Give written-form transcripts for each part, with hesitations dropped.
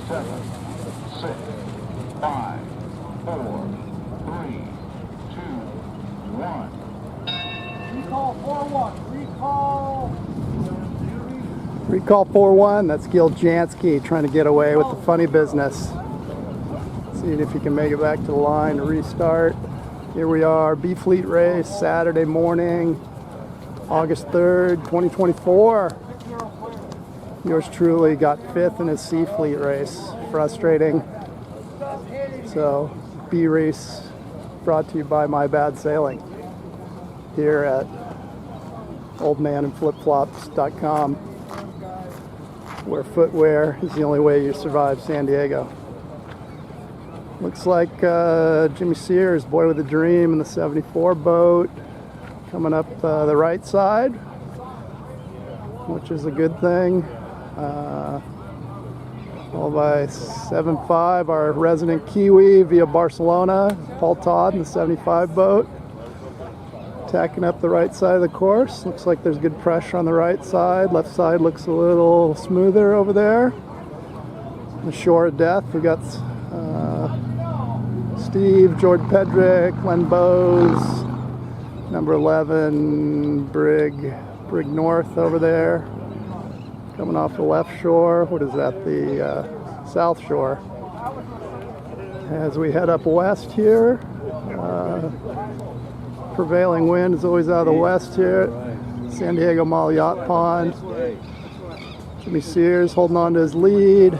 7, 6, 5, 4, 3, 2, 1. Recall 4-1. Recall 4-1. That's Gil Jansky trying to get away with the funny business. Seeing if he can make it back to the line to restart. Here we are, B Fleet race, Saturday morning, August 3rd, 2024. Yours truly got 5th in his C Fleet race. Frustrating. So, B race brought to you by My Bad Sailing here at oldmanandflipflops.com, where footwear is the only way you survive San Diego. Looks like Jimmy Sears, boy with a dream, in the 74 boat, coming up the right side, which is a good thing. All by 7.5, our resident Kiwi via Barcelona, Paul Todd in the 75 boat, tacking up the right side of the course. Looks like there's good pressure on the right side. Left side looks a little smoother over there. The shore of death, we got Steve, George Pedrick, Len Bowes, number 11, Brig North over there. Coming off the left shore. What is that? The south shore. As we head up west here, prevailing wind is always out of the west here. San Diego Mall Yacht Pond. Jimmy Sears holding on to his lead.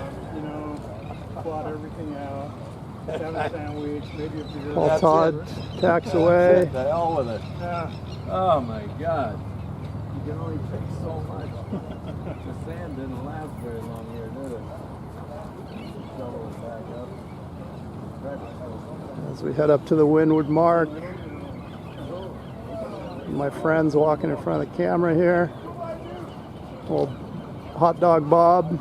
Paul Todd tacks away. The hell with it. Yeah. Oh my God. You can only take so much. The sand didn't last very long here, did it? Shovel it back up. As we head up to the Windward Mark. My friend's walking in front of the camera here. Old Hot Dog Bob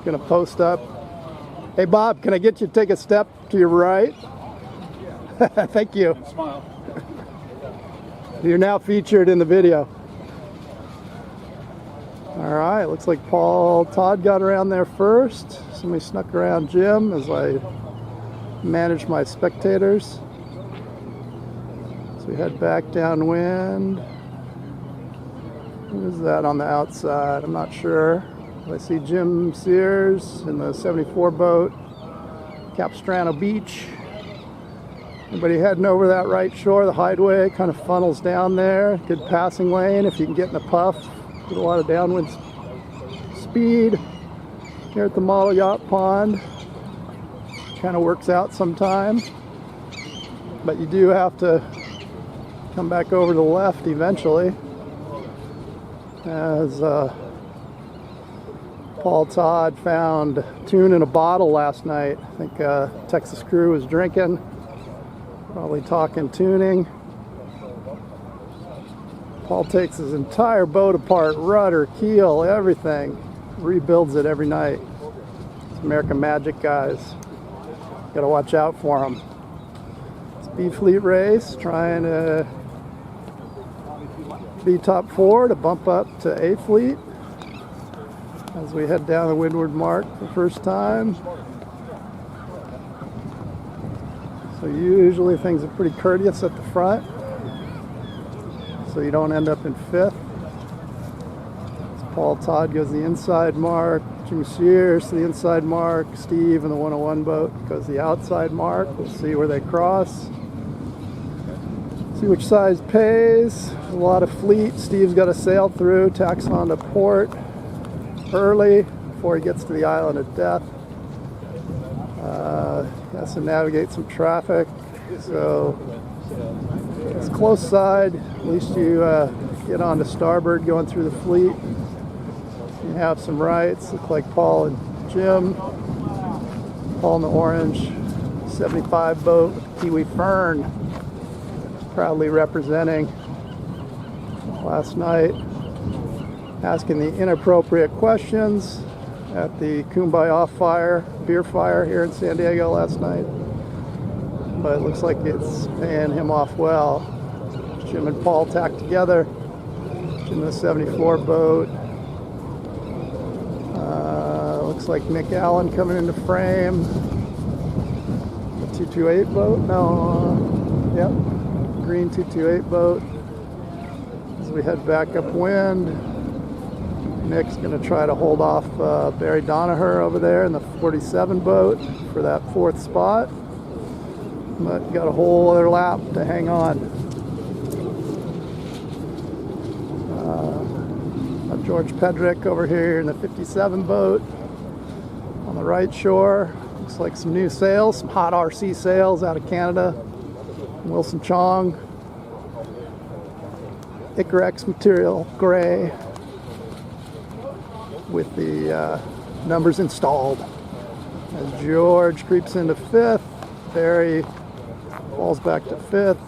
gonna post up. Hey Bob, can I get you to take a step to your right? Thank you. Smile. You're now featured in the video. All right, looks like Paul Todd got around there first. Somebody snuck around Jim as I manage my spectators. So we head back downwind. Who is that on the outside? I'm not sure. I see Jim Sears in the 74 boat, Capistrano Beach. Anybody heading over that right shore? The Hideaway kind of funnels down there. Good passing lane if you can get in a puff. Get a lot of downwind speed. Here at the Model Yacht Pond. Kind of works out sometime. But you do have to come back over to the left eventually. As Paul Todd found tune in a bottle last night. I think Texas crew was drinking. Probably talking tuning. Paul takes his entire boat apart, rudder, keel, everything. Rebuilds it every night. It's American Magic guys. Gotta watch out for them. It's B Fleet race, trying to be top 4 to bump up to A Fleet. As we head down the Windward Mark for the first time. So usually things are pretty courteous at the front, so you don't end up in 5th. As Paul Todd goes the inside mark, Jimmy Sears to the inside mark, Steve in the 101 boat goes the outside mark. We'll see where they cross. See which size pays. A lot of fleet. Steve's got to sail through, tacks on to port early before he gets to the island of death. Has to navigate some traffic, so it's close side. At least you get on to starboard going through the fleet. You have some rights. Look like Paul and Jim. Paul in the orange 75 boat with Kiwi Fern, proudly representing last night, asking the inappropriate questions at the Kumbaya beer fire here in San Diego last night. But it looks like it's paying him off well. Jim and Paul tacked together. Jim in the 74 boat. Looks like Nick Allen coming into frame. The 228 boat? No. Yep. Green 228 boat. As we head back upwind, Nick's going to try to hold off Barry Donaher over there in the 47 boat for that 4th spot. But got a whole other lap to hang on. George Pedrick over here in the 57 boat on the right shore. Looks like some new sails, some hot RC sails out of Canada. Wilson Chong. Icarex material, gray, with the numbers installed. As George creeps into 5th, Barry falls back to 5th.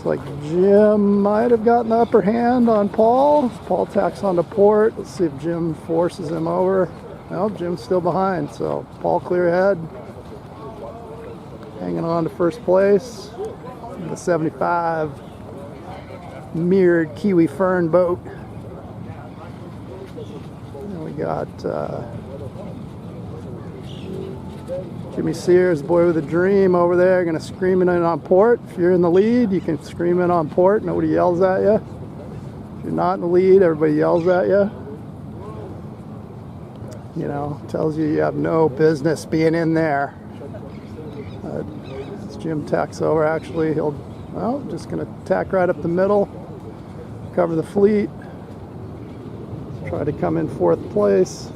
Like Jim might have gotten the upper hand on Paul. Paul tacks onto port. Let's see if Jim forces him over. No, Jim's still behind, so Paul clear ahead. Hanging on to first place. The 75 mirrored Kiwi Fern boat. And we got Jimmy Sears, boy with a dream, over there, going to scream in on port. If you're in the lead, you can scream in on port. Nobody yells at you. If you're not in the lead, everybody yells at you. You know, tells you you have no business being in there. As Jim tacks over, actually, just going to tack right up the middle, cover the fleet, try to come in 4th place.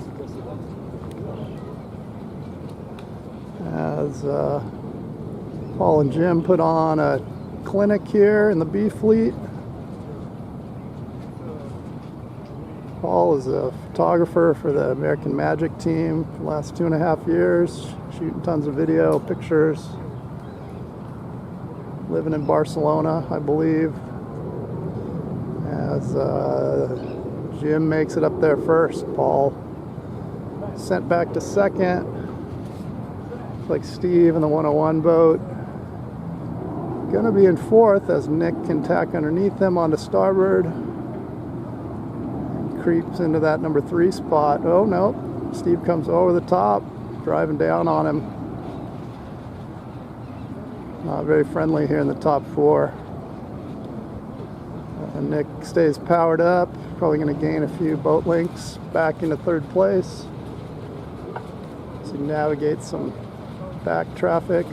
As Paul and Jim put on a clinic here in the B fleet. Paul is a photographer for the American Magic team for the last 2.5 years, shooting tons of video, pictures, living in Barcelona, I believe. As Jim makes it up there first, Paul sent back to 2nd. Like Steve in the 101 boat. Gonna be in 4th as Nick can tack underneath him onto starboard. And creeps into that number 3 spot. Oh no, Steve comes over the top, driving down on him. Not very friendly here in the top 4. And Nick stays powered up, probably gonna gain a few boat lengths back into 3rd place. So he navigates some back traffic.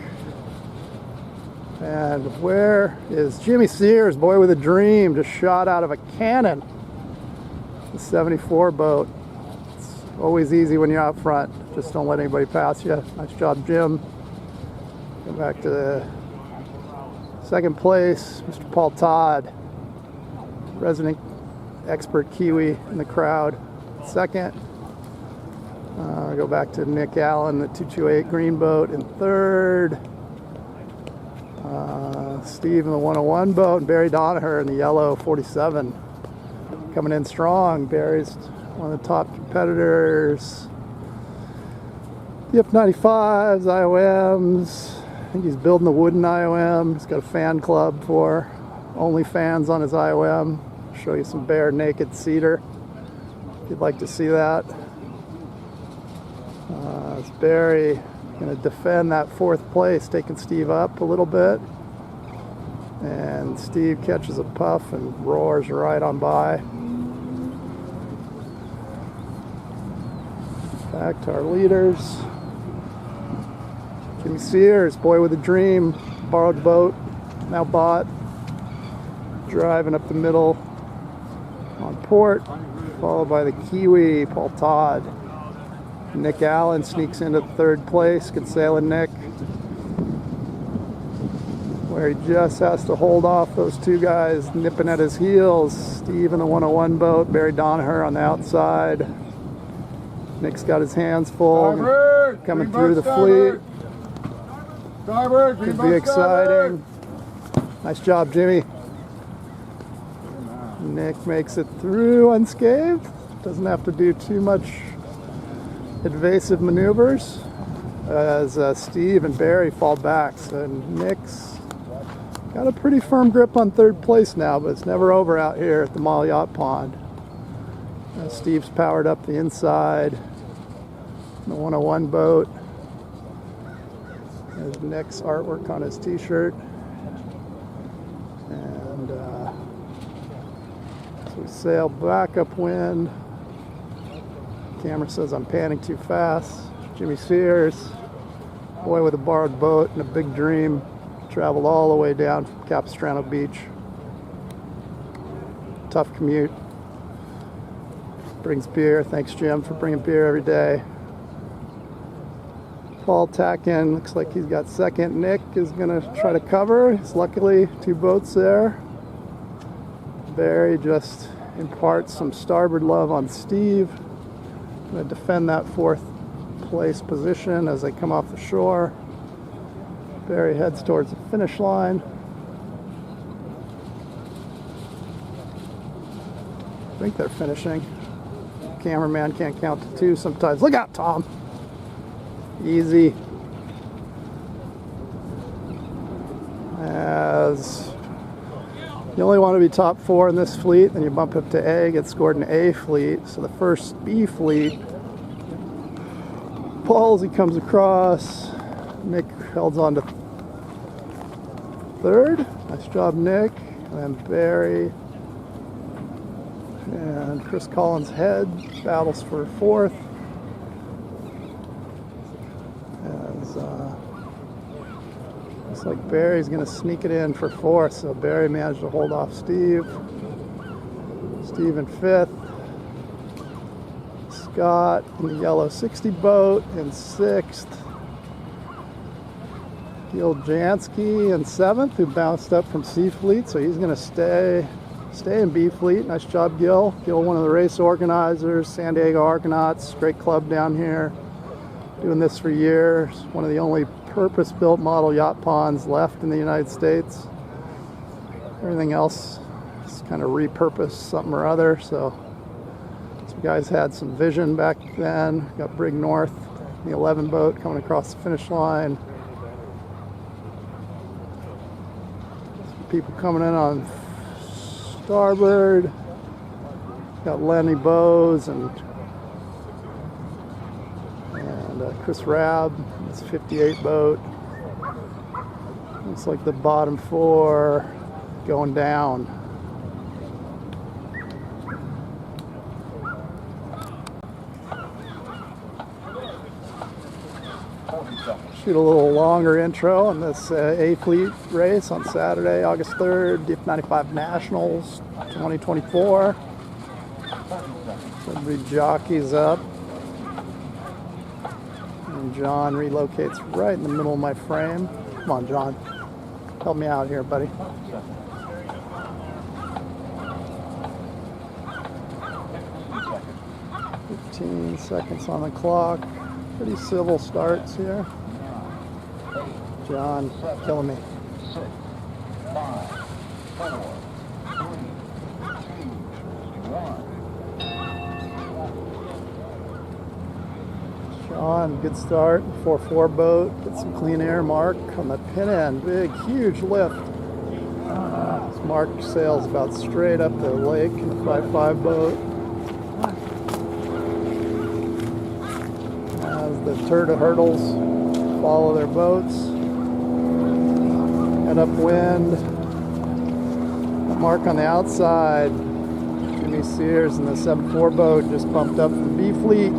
And where is Jimmy Sears, boy with a dream, just shot out of a cannon. The 74 boat. It's always easy when you're out front. Just don't let anybody pass you. Nice job, Jim. Go back to the 2nd place, Mr. Paul Todd, resident expert Kiwi in the crowd. 2nd. Go back to Nick Allen, the 228 green boat, in 3rd. Steve in the 101 boat, and Barry Donaher in the yellow 47. Coming in strong. Barry's one of the top competitors. DF95s, IOMs. I think he's building the wooden IOM. He's got a fan club for OnlyFans on his IOM. I'll show you some bare naked cedar if you'd like to see that. It's Barry going to defend that 4th place, taking Steve up a little bit. And Steve catches a puff and roars right on by. Back to our leaders. Jimmy Sears, boy with a dream, borrowed boat, now bought. Driving up the middle on port, followed by the Kiwi, Paul Todd. Nick Allen sneaks into 3rd place, good sailing Nick, where he just has to hold off those 2 guys nipping at his heels. Steve in the 101 boat, Barry Donaher on the outside. Nick's got his hands full, Starboard, coming through the fleet. Starboard, Could be exciting. Nice job, Jimmy. Nick makes it through unscathed. Doesn't have to do too much evasive maneuvers as Steve and Barry fall back. So Nick's got a pretty firm grip on 3rd place now, but it's never over out here at the Mall Yacht Pond. Steve's powered up the inside. The 101 boat. There's Nick's artwork on his t-shirt. And so we sail back upwind. Camera says I'm panning too fast. Jimmy Sears, boy with a borrowed boat and a big dream, traveled all the way down from Capistrano Beach. Tough commute. Brings beer. Thanks, Jim, for bringing beer every day. Paul Tackin looks like he's got second. Nick is going to try to cover. It's luckily 2 boats there. Barry just imparts some starboard love on Steve. Going to defend that 4th place position as they come off the shore. Barry heads towards the finish line. I think they're finishing. Cameraman can't count to 2 sometimes. Look out, Tom! Easy. As you only want to be top 4 in this fleet, then you bump up to A, get scored in A fleet. So the first B fleet, Paul, as he comes across, Nick holds on to 3rd. Nice job, Nick. And then Barry and Chris Collins head battles for 4th. Looks like Barry's going to sneak it in for 4th, so Barry managed to hold off Steve. Steve in 5th. Scott in the yellow 60 boat in 6th. Gil Jansky in 7th, who bounced up from C Fleet, so he's going to stay in B Fleet. Nice job, Gil. Gil, one of the race organizers, San Diego Argonauts, great club down here. Doing this for years. One of the only purpose-built model yacht ponds left in the United States. Everything else is kind of repurposed something or other. So some guys had some vision back then. Got Brig North, the 11 boat coming across the finish line. Some people coming in on starboard. Got Lenny Bowes and Chris Rabb, it's 58 boat. Looks like the bottom 4 going down. Shoot a little longer intro on this A Fleet race on Saturday, August 3rd, DF95 Nationals 2024. Everybody jockeys up. John relocates right in the middle of my frame. Come on, John. Help me out here, buddy. "15 seconds on the clock." Pretty civil starts here. John killing me. 6, 5, 4, 3, 2, 1. John, good start. 4-4 boat. Get some clean air. Mark on the pin end. Big, huge lift. Mark sails about straight up the lake in the 5-5 boat. As the Turda Hurdles follow their boats. Head upwind. Mark on the outside. Jimmy Sears in the 7-4 boat just bumped up from B Fleet.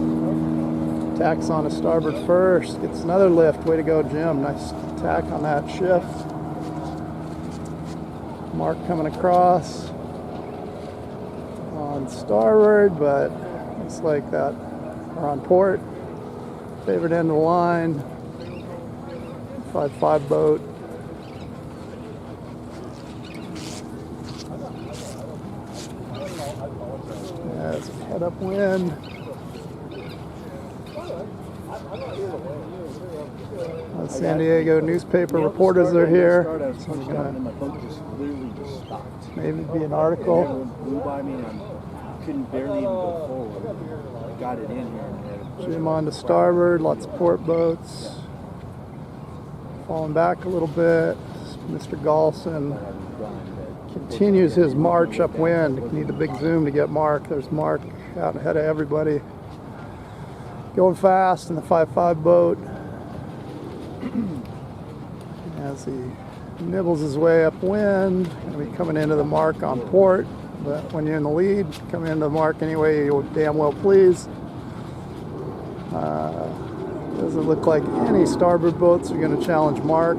Tacks on a starboard first. Gets another lift. Way to go, Jim. Nice tack on that shift. Mark coming across on starboard, but looks like that we're on port. Favored end of the line. 5-5 boat. As we head upwind. San Diego newspaper reporters are here. So I'm gonna maybe be an article. Blew by me and I couldn't barely even go forward. I got it in here. Jim on to starboard, lots of port boats. Falling back a little bit. Mr. Galson continues his march upwind. You need the big zoom to get Mark. There's Mark out ahead of everybody. Going fast in the 5.5 boat. As he nibbles his way upwind, and we coming into the mark on port. But when you're in the lead, coming into the mark anyway, you'll damn well please. Doesn't look like any starboard boats are going to challenge Mark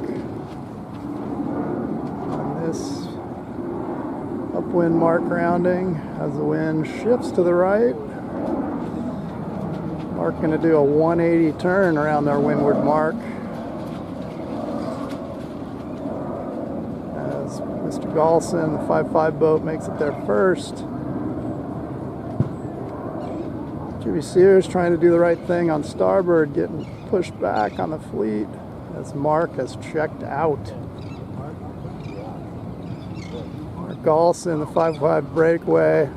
on this upwind mark rounding as the wind shifts to the right. Mark going to do a 180 turn around our windward mark. As Mr. Galson, the 5.5 boat, makes it there first. Jimmy Sears trying to do the right thing on starboard, getting pushed back on the fleet as Mark has checked out. Mark Galson, the 5.5 breakaway.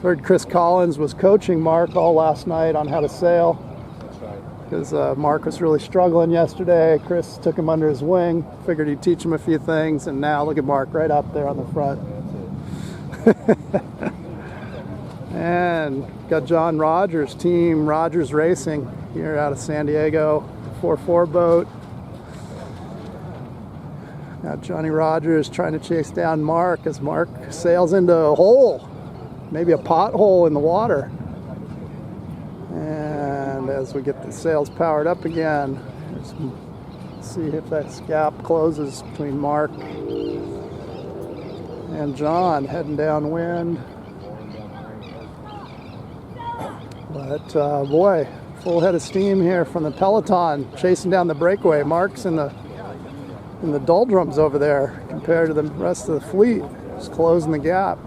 Heard Chris Collins was coaching Mark all last night on how to sail. That's right. Because Mark was really struggling yesterday. Chris took him under his wing, figured he'd teach him a few things, and now look at Mark right up there on the front. And got John Rogers, team Rogers Racing here out of San Diego, 4.4 boat. Now Johnny Rogers trying to chase down Mark as Mark sails into a hole, maybe a pothole in the water. And as we get the sails powered up again, let's see if that gap closes between Mark and John heading downwind. But boy, full head of steam here from the peloton, chasing down the breakaway. Mark's in the doldrums over there compared to the rest of the fleet, just closing the gap.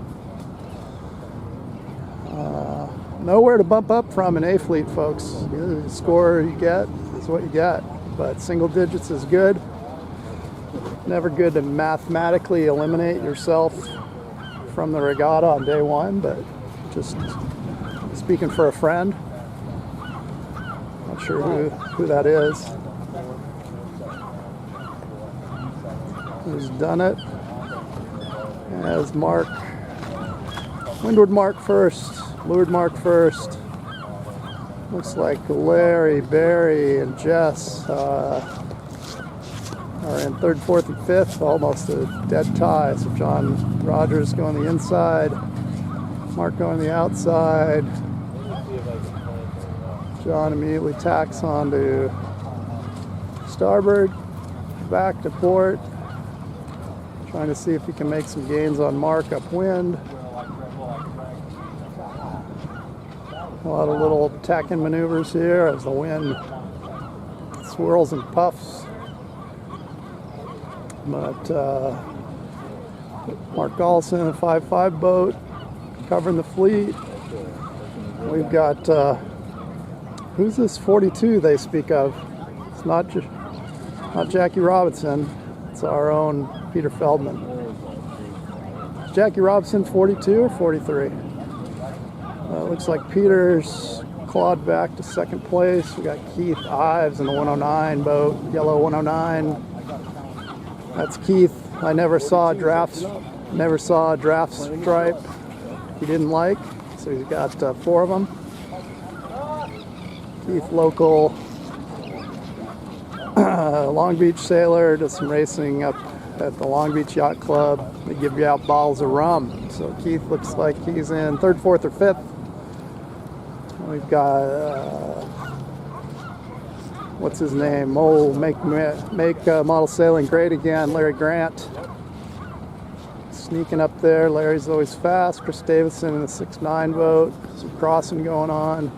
Nowhere to bump up from in A fleet, folks. The score you get is what you get, but single digits is good. Never good to mathematically eliminate yourself from the regatta on day one, but just speaking for a friend. Not sure who that is. Who's done it? As Mark, windward Mark first, leeward Mark first. Looks like Larry, Barry, and Jess are in third, fourth, and fifth, almost a dead tie. So John Rogers going the inside, Mark going the outside. John immediately tacks onto starboard, back to port, trying to see if he can make some gains on Mark upwind. A lot of little tacking maneuvers here as the wind swirls and puffs. But Mark Galson, a 5.5 boat, covering the fleet. We've got, who's this 42 they speak of? It's not Jackie Robinson, it's our own Peter Feldman. Is Jackie Robinson 42 or 43? Looks like Peter's clawed back to second place. We got Keith Ives in the 109 boat, yellow 109. That's Keith. I never saw a draft stripe he didn't like, so he's got 4 of them. Keith, local Long Beach sailor, does some racing up at the Long Beach Yacht Club. They give you out bottles of rum. So Keith looks like he's in third, fourth, or fifth. We've got what's his name? Make model sailing great again. Larry Grant sneaking up there. Larry's always fast. Chris Davidson in the 6.9 boat. Some crossing going on.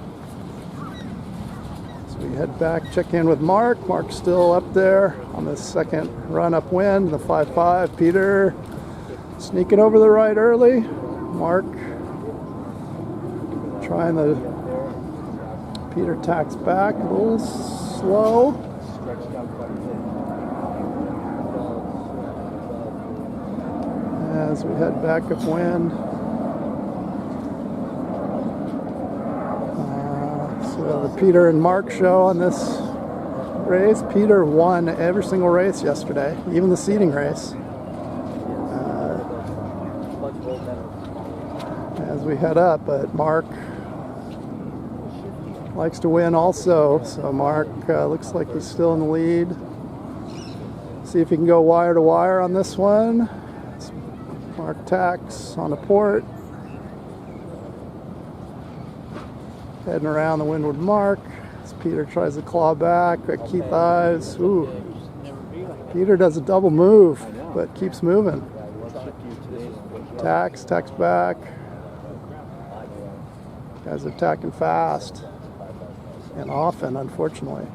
So we head back, check in with Mark. Mark's still up there on the second run upwind. The 5.5. Peter sneaking over the right early. Mark trying the. Peter tacks back a little slow. As we head back upwind. So the Peter and Mark show on this race. Peter won every single race yesterday, even the seeding race. we head up, but Mark likes to win also. So Mark looks like he's still in the lead. See if he can go wire to wire on this one. It's Mark tacks on the port. Heading around the windward mark. As Peter tries to claw back, but Keith Ives. Ooh. Peter does a double move, but keeps moving. Tacks back. Guys are attacking fast and often, unfortunately.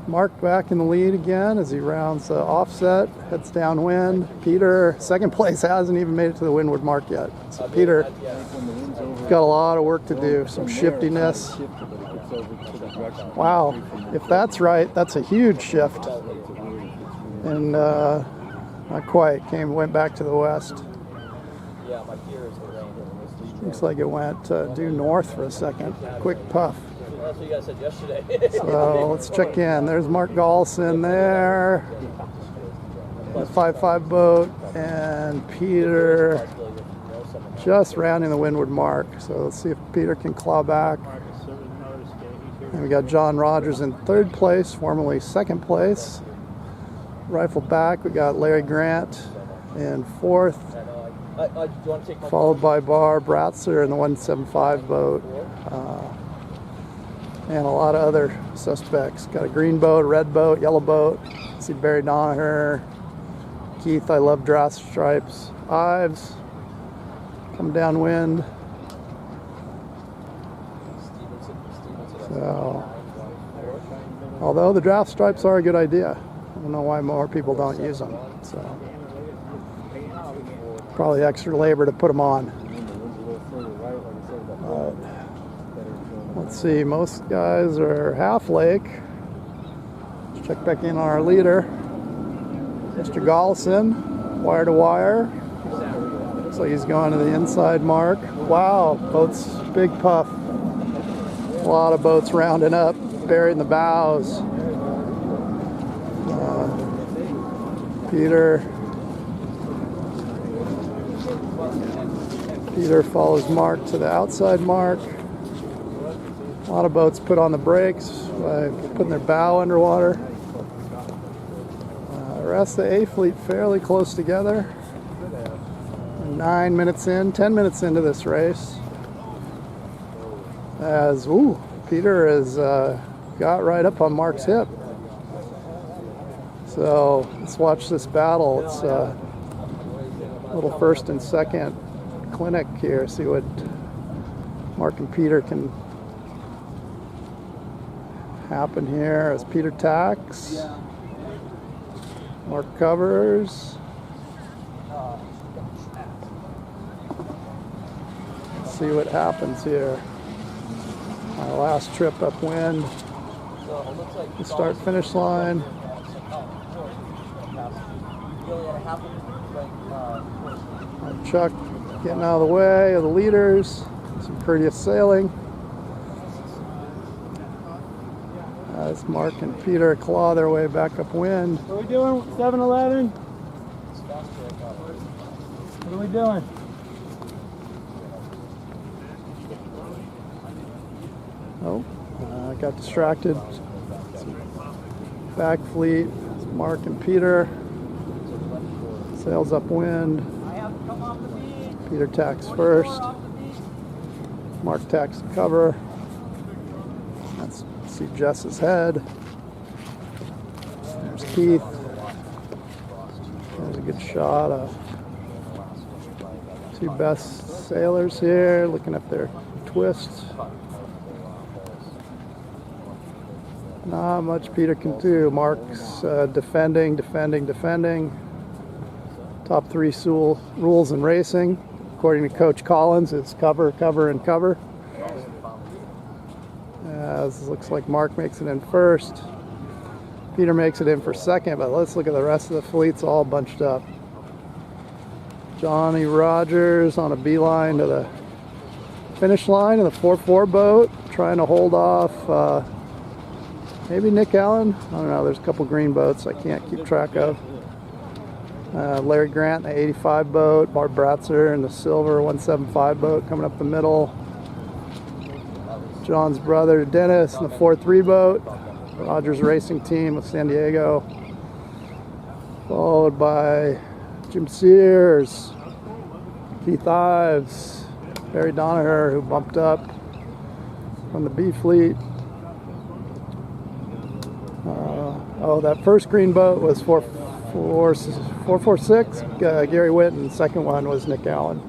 Mark back in the lead again as he rounds the offset, heads downwind. Peter, second place, hasn't even made it to the windward mark yet. So Peter got a lot of work to do, some shiftiness. Wow, if that's right, that's a huge shift. And not quite, went back to the west. Looks like it went due north for a second. Quick puff. That's what you guys said yesterday. So let's check in. There's Mark Gallison there. The 5.5 boat, and Peter just rounding the windward mark. So let's see if Peter can claw back. And we got John Rogers in third place, formerly second place. Rifle back, we got Larry Grant in fourth. Followed by Barb Bratzer in the 175 boat. And a lot of other suspects. Got a green boat, red boat, yellow boat. See Barry Donaher, Keith, I love Draft Stripes, Ives, come downwind. So, although the Draft Stripes are a good idea, I don't know why more people don't use them. So, probably extra labor to put them on. Let's see, most guys are half lake. Let's check back in on our leader, Mr. Gallison, wire to wire. Looks like he's going to the inside mark. Wow, boats, big puff. A lot of boats rounding up, burying the bows. Peter follows Mark to the outside mark. A lot of boats put on the brakes by putting their bow underwater. The rest of the A fleet fairly close together. 9 minutes in, 10 minutes into this race. As, Peter has got right up on Mark's hip. So let's watch this battle. It's a little first and second clinic here. See what Mark and Peter can happen here as Peter tacks. Mark covers. Let's see what happens here. Our last trip upwind. The start finish line. Chuck getting out of the way of the leaders. Some courteous sailing. As Mark and Peter claw their way back upwind. What are we doing? 7-Eleven? What are we doing? Oh, I got distracted. Back fleet, Mark and Peter. Sails upwind. Peter tacks first. Mark tacks to cover. Let's see Jess's head. There's Keith. There's a good shot of two best sailors here looking at their twists. Not much Peter can do. Mark's defending. Top three rules in racing, according to Coach Collins, is cover, cover, and cover. As looks like Mark makes it in first. Peter makes it in for second, but let's look at the rest of the fleets all bunched up. Johnny Rogers on a beeline to the finish line in the 4-4 boat, trying to hold off maybe Nick Allen. I don't know, there's a couple green boats I can't keep track of. Larry Grant in the 85 boat, Barb Bratzer in the silver 175 boat coming up the middle. John's brother Dennis in the 4-3 boat, Rogers Racing Team of San Diego, followed by Jim Sears, Keith Ives, Barry Donaher, who bumped up from the B fleet. Oh, that first green boat was 446, Gary Whitten. The second one was Nick Allen.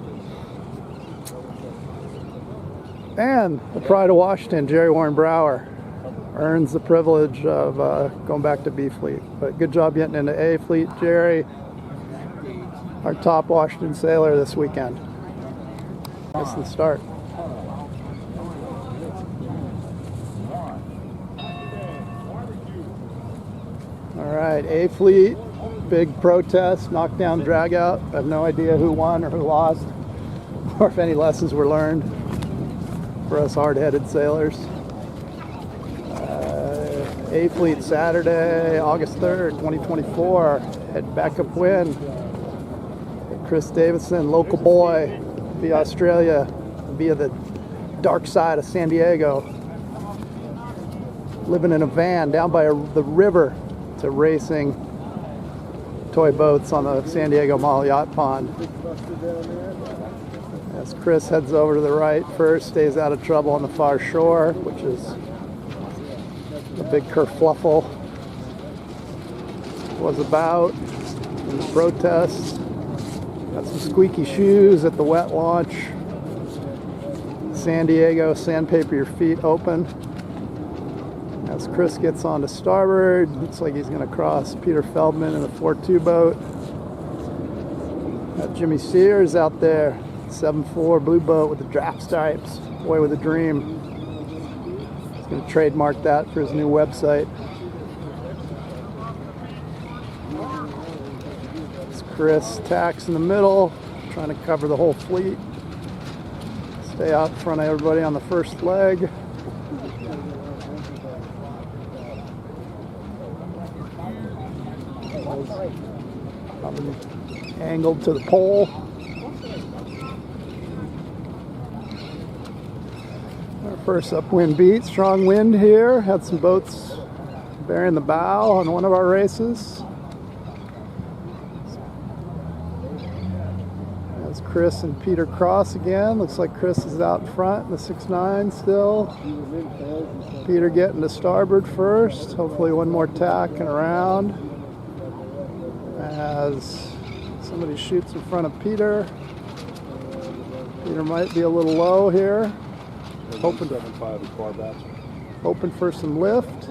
And the pride of Washington, Jerry Warren Brower, earns the privilege of going back to B fleet. But good job getting into A fleet, Jerry. Our top Washington sailor this weekend. That's the start. All right, A fleet, big protest, knockdown, drag out. I have no idea who won or who lost, or if any lessons were learned for us hard-headed sailors. A fleet Saturday, August 3rd, 2024, had backup win. Chris Davidson, local boy, via Australia, via the dark side of San Diego, living in a van down by the river to racing toy boats on the San Diego Mall Yacht Pond. As Chris heads over to the right first, stays out of trouble on the far shore, which is the big kerfluffle was about in the protests. Got some squeaky shoes at the wet launch. San Diego, sandpaper your feet open. As Chris gets on to starboard, looks like he's going to cross Peter Feldman in the 4-2 boat. Got Jimmy Sears out there, 7-4 blue boat with the draft stripes, boy with a dream. He's going to trademark that for his new website. It's Chris tacks in the middle, trying to cover the whole fleet. Stay out in front of everybody on the first leg. Angled to the pole. Our first upwind beat, strong wind here. Had some boats bearing the bow on one of our races. As Chris and Peter cross again. Looks like Chris is out in front in the 6-9 still. Peter getting to starboard first. Hopefully one more tack and around. As somebody shoots in front of Peter. Peter might be a little low here. Hoping for some lift.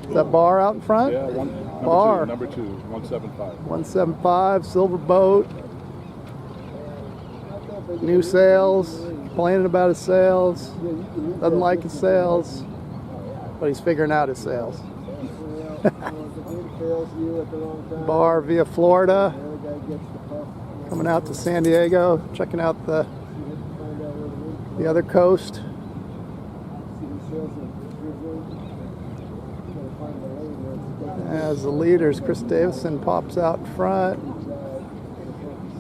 Is that Bar out in front? Yeah, Bar. Number two, 175. 175, silver boat. New sails. Complaining about his sails. Doesn't like his sails. But he's figuring out his sails. Bar via Florida, coming out to San Diego, checking out the other coast. As the leaders, Chris Davison pops out in front.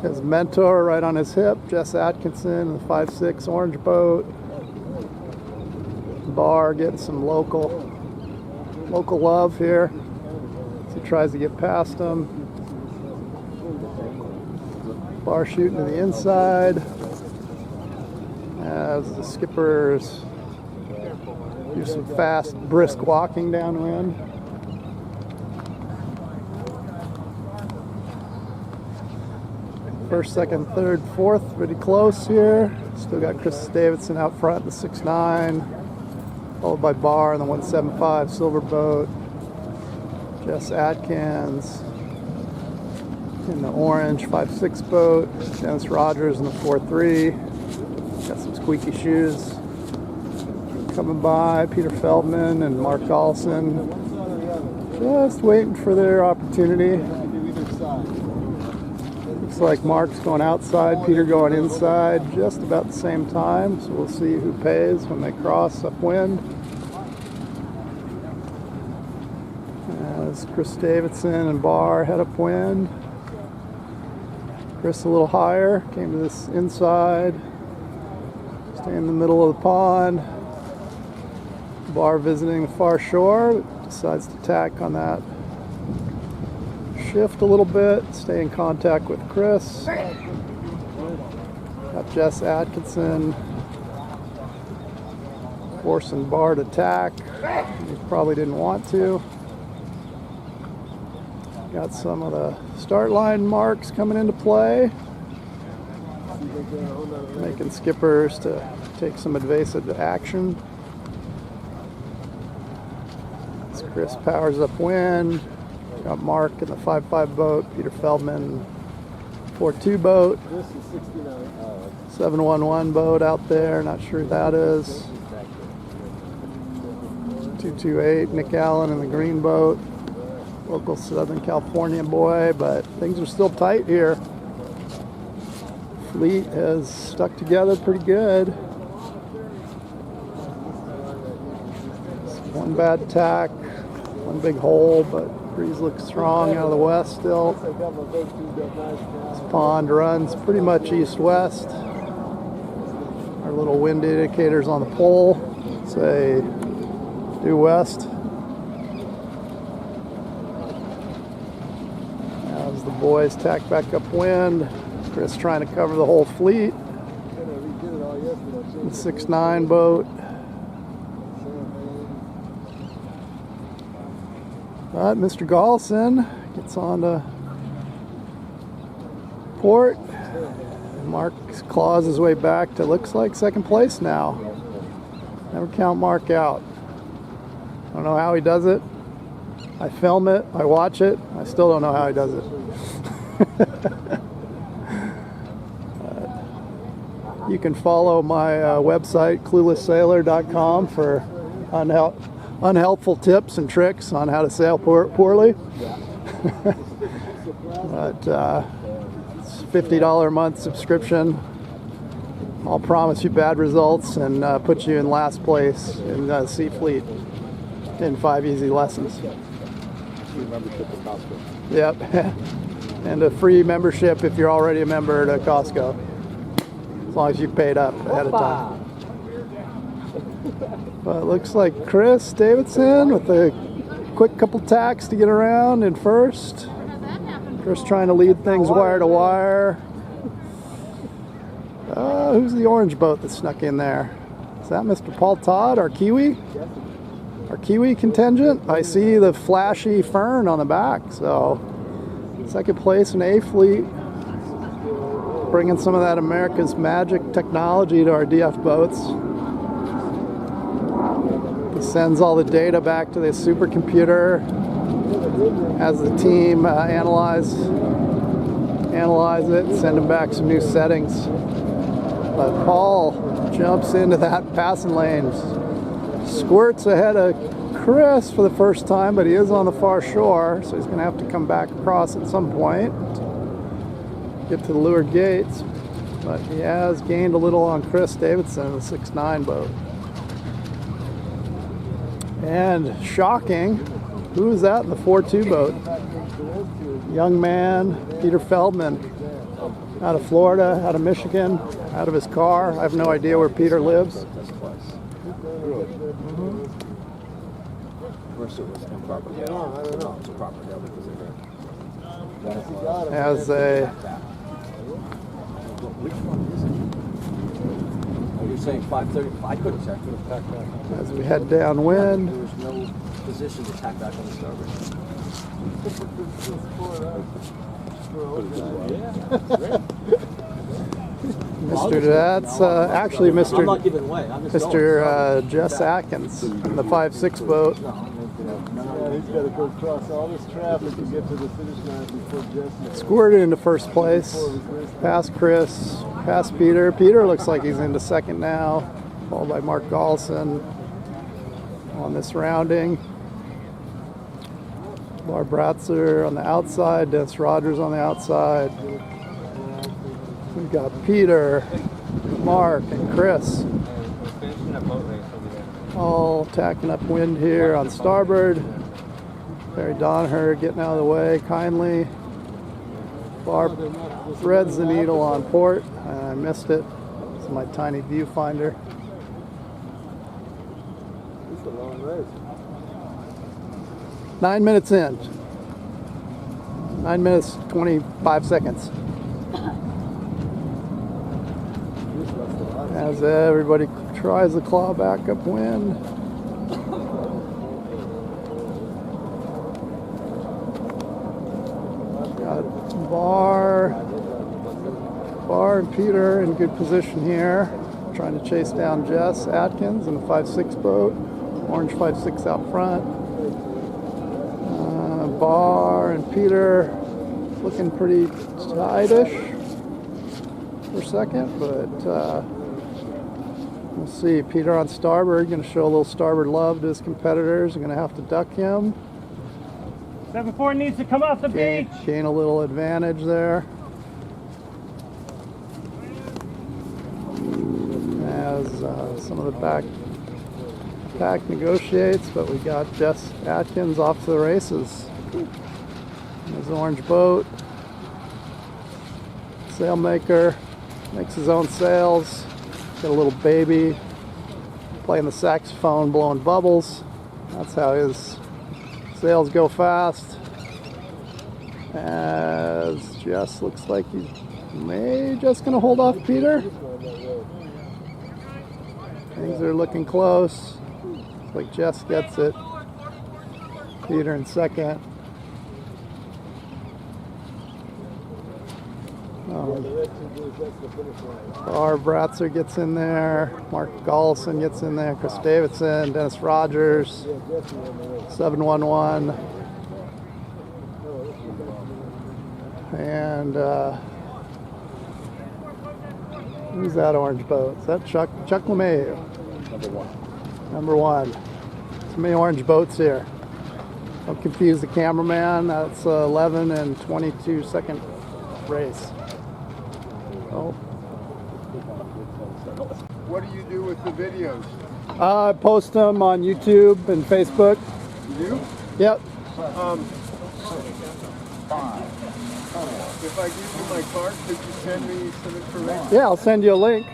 His mentor right on his hip, Jess Atkinson, the 5-6 orange boat. Bar getting some local love here. He tries to get past him. Bar shooting to the inside as the skippers do some fast, brisk walking downwind. First, second, third, fourth, pretty close here. Still got Chris Davidson out front in the 6-9, followed by Bar in the 175 silver boat. Jess Atkins in the orange 5-6 boat. Dennis Rogers in the 4-3. Got some squeaky shoes coming by. Peter Feldman and Mark Olson just waiting for their opportunity. Looks like Mark's going outside, Peter going inside just about the same time. So we'll see who pays when they cross upwind. As Chris Davidson and Barr head upwind. Chris a little higher, came to this inside. Stay in the middle of the pond. Barr visiting the far shore, decides to tack on that shift a little bit, stay in contact with Chris. Got Jess Atkinson forcing Barr to tack. He probably didn't want to. Got some of the start line marks coming into play. Making skippers to take some evasive action. As Chris powers upwind. Got Mark in the 5.5 boat, Peter Feldman 4.2 boat, 711 boat out there, not sure who that is. 228, Nick Allen in the green boat, local Southern California boy, but things are still tight here. Fleet has stuck together pretty good. One bad tack, one big hole, but breeze looks strong out of the west still. This pond runs pretty much east-west. Our little wind indicators on the pole say due west. As the boys tack back upwind, Chris trying to cover the whole fleet. The 6.9 boat. But Mr. Gollison gets on to port. Mark claws his way back to, looks like, second place now. Never count Mark out. I don't know how he does it. I film it, I watch it, I still don't know how he does it. You can follow my website, cluelesssailor.com, for unhelpful tips and tricks on how to sail poorly. But it's a $50 a month subscription. I'll promise you bad results and put you in last place in Sea Fleet in 5 easy lessons. Membership at Costco. Yep. And a free membership if you're already a member to Costco. As long as you paid up ahead of time. But it looks like Chris Davidson with a quick couple tacks to get around in first. Chris trying to lead things wire to wire. Who's the orange boat that snuck in there? Is that Mr. Paul Todd, our Kiwi? Our Kiwi contingent? I see the flashy fern on the back. So, second place in A Fleet. Bringing some of that America's Magic technology to our DF boats. He sends all the data back to the supercomputer. Has the team analyze it, send him back some new settings. But Paul jumps into that passing lane, squirts ahead of Chris for the first time, but he is on the far shore, so he's going to have to come back across at some point, get to the leeward gates. But he has gained a little on Chris Davidson, the 6.9 boat. And shocking, who is that in the 4.2 boat? Young man, Peter Feldman, out of Florida, out of Michigan, out of his car. I have no idea where Peter lives. As a You're saying 5:30? I couldn't check. as we head downwind. There was no position to tack back on the starboard. Mr. That's actually I'm not Mr. giving way. I'm just Mr. Jess Atkins in the 5.6 boat. He's got to go across all this traffic to get to the finish line before Jesse. Squirted into first place. Past Chris, past Peter. Peter looks like he's into second now, followed by Mark Gollison on this rounding. Bar Bratzer on the outside, Dennis Rogers on the outside. We've got Peter, Mark, and Chris all tacking upwind here on starboard. Barry Donner getting out of the way kindly. Bar threads the needle on port. I missed it. It's my tiny viewfinder. It's a long race. 9 minutes in. 9 minutes, 25 seconds. As everybody tries to claw back upwind. Got Bar and Peter in good position here. Trying to chase down Jess Atkins in the 5.6 boat. Orange 5.6 out front. Bar and Peter looking pretty tightish for second, but we'll see. Peter on starboard, going to show a little starboard love to his competitors. Going to have to duck him. 7-4 needs to come off the beach. Gain a little advantage there. As some of the pack negotiates, but we got Jess Atkins off to the races. His orange boat. Sailmaker makes his own sails. Got a little baby playing the saxophone, blowing bubbles. That's how his sails go fast. As Jess looks like he's just gonna hold off Peter. Things are looking close. Looks like Jess gets it. Peter in second. Bar Bratzer gets in there. Mark Gollison gets in there. Chris Davidson, Dennis Rogers, 711. And who's that orange boat? Is that Chuck LeMahieu? Number one. So many orange boats here. Don't confuse the cameraman. That's 11 and 22 second race. Oh. What do you do with the videos? I post them on YouTube and Facebook. You? Yep. If I give you my card, could you send me some information? Yeah, I'll send you a link.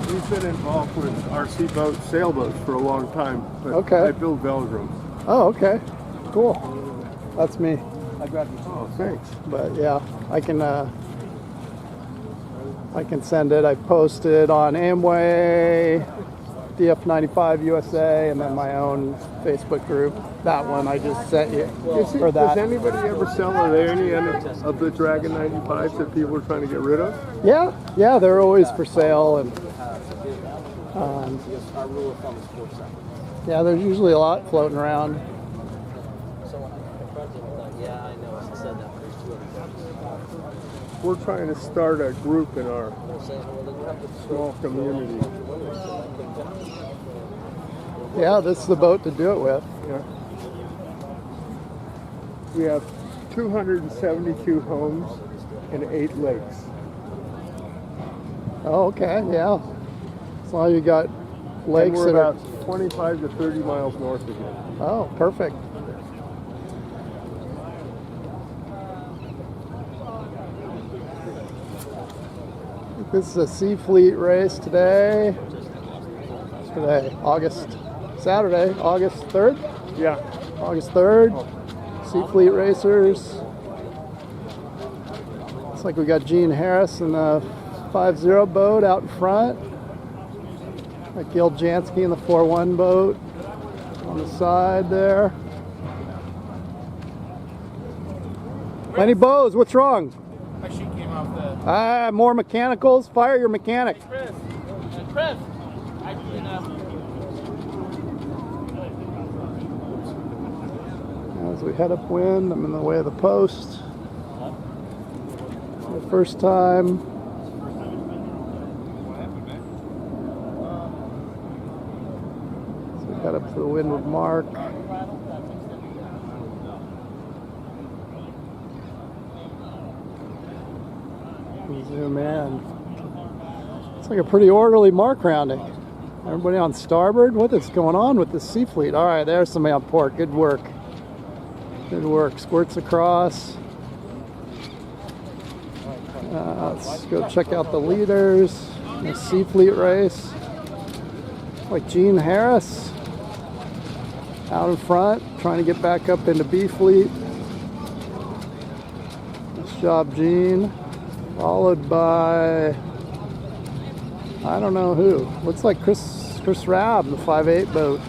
We've been involved with RC boats, sailboats for a long time. But Okay. I build velodromes. Oh, okay. Cool. That's me. I got you. Oh, thanks. But yeah, I can send it. I posted on Amway, DF95 USA, and then my own Facebook group. That one I just sent you for that. Does anybody ever sell any of the Dragon 95s that people are trying to get rid of? Yeah, they're always for sale, and Our rule of thumb is 4 seconds. yeah, there's usually a lot floating around. So when the president was like, yeah, I know, I said that, but there's 2 other guys. We're trying to start a group in our They're saying, well, then you have to small community. Yeah, this is the boat to do it with. Yeah. We have 272 homes and 8 lakes. Oh, okay, yeah. As long as you got And lakes we're that are... about 25 to 30 miles north of here. Oh, perfect. This is a Sea Fleet race today. Saturday, August 3rd? Yeah. August 3rd. Sea Fleet Racers. Looks like we got Gene Harris in the 5-0 boat out in front. Like Gil Jansky in the 4-1 boat on the side there. Lenny Bowes, what's wrong? My sheet came off the... More mechanicals. Fire your mechanic. Chris, actually enough. As we head upwind, I'm in the way of the post. The first time. So we head up to the windward mark. We zoom in. It's like a pretty orderly mark rounding. Everybody on starboard? What is going on with the sea fleet? All right, there's somebody on port. Good work. Good work. Squirts across. Let's go check out the leaders. The sea fleet race. Like Gene Harris out in front, trying to get back up into B fleet. Nice job, Gene. Followed by, I don't know who. Looks like Chris Rabb, the 5'8" boat.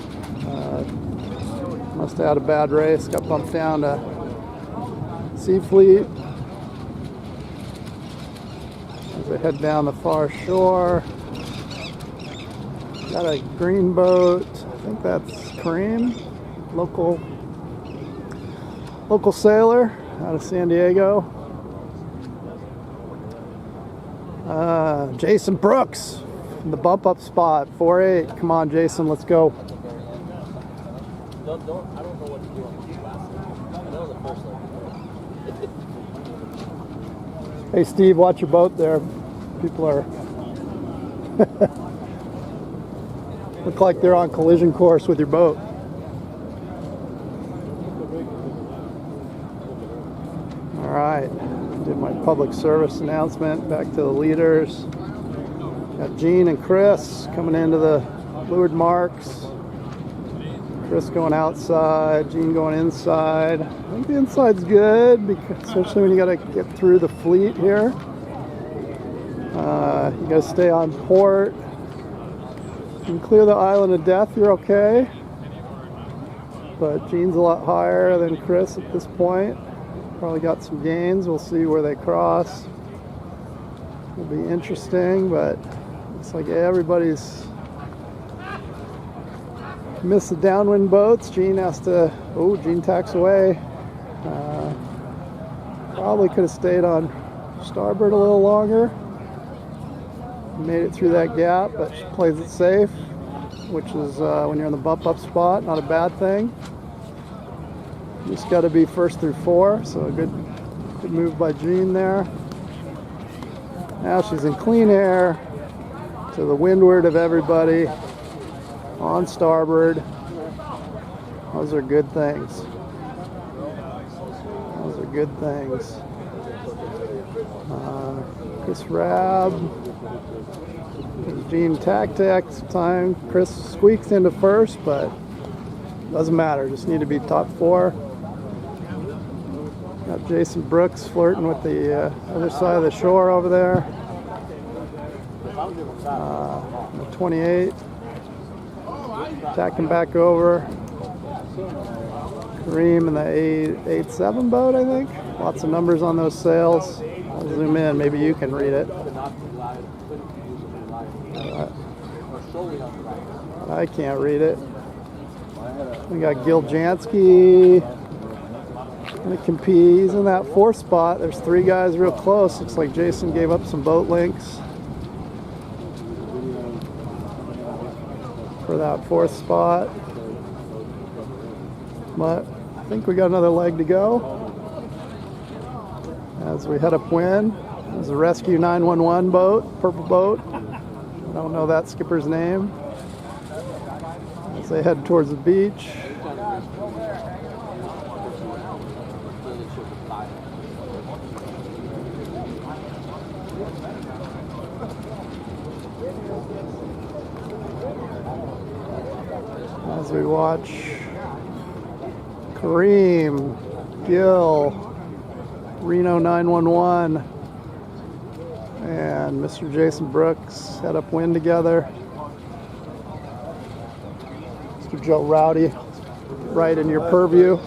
Must have had a bad race. Got bumped down to Sea Fleet. As they head down the far shore. Got a green boat. I think that's Kareem, local sailor out of San Diego. Jason Brooks in the bump up spot, 4'8". Come on, Jason, let's go. I don't know what to do on the last one. I know the first one. Hey, Steve, watch your boat there. People are look like they're on collision course with your boat. All right, did my public service announcement. Back to the leaders. Got Gene and Chris coming into the leeward marks. Chris going outside, Gene going inside. I think the inside's good, because especially when you got to get through the fleet here. You got to stay on port. You can clear the island of death, you're okay. But Gene's a lot higher than Chris at this point. Probably got some gains. We'll see where they cross. It'll be interesting, but looks like everybody's missed the downwind boats. Gene has to, Gene tacks away. Probably could have stayed on starboard a little longer. Made it through that gap, but she plays it safe, which is when you're in the bump up spot, not a bad thing. Just got to be first through 4, so a good move by Gene there. Now she's in clean air to the windward of everybody on starboard. Those are good things. Those are good things. Chris Rabb. Gene tactics time. Chris squeaks into first, but doesn't matter. Just need to be top 4. Got Jason Brooks flirting with the other side of the shore over there. The 28. Tacking back over. Kareem in the 887 boat, I think. Lots of numbers on those sails. I'll zoom in. Maybe you can read it. I can't read it. We got Gil Jansky. He's in that 4th spot. There's 3 guys real close. Looks like Jason gave up some boat links for that 4th spot. But I think we got another leg to go as we head upwind. There's a Rescue 911 boat, purple boat. I don't know that skipper's name. As they head towards the beach. As we watch Kareem, Gil, Reno 911, and Mr. Jason Brooks head upwind together. Mr. Joe Rowdy, right in your purview.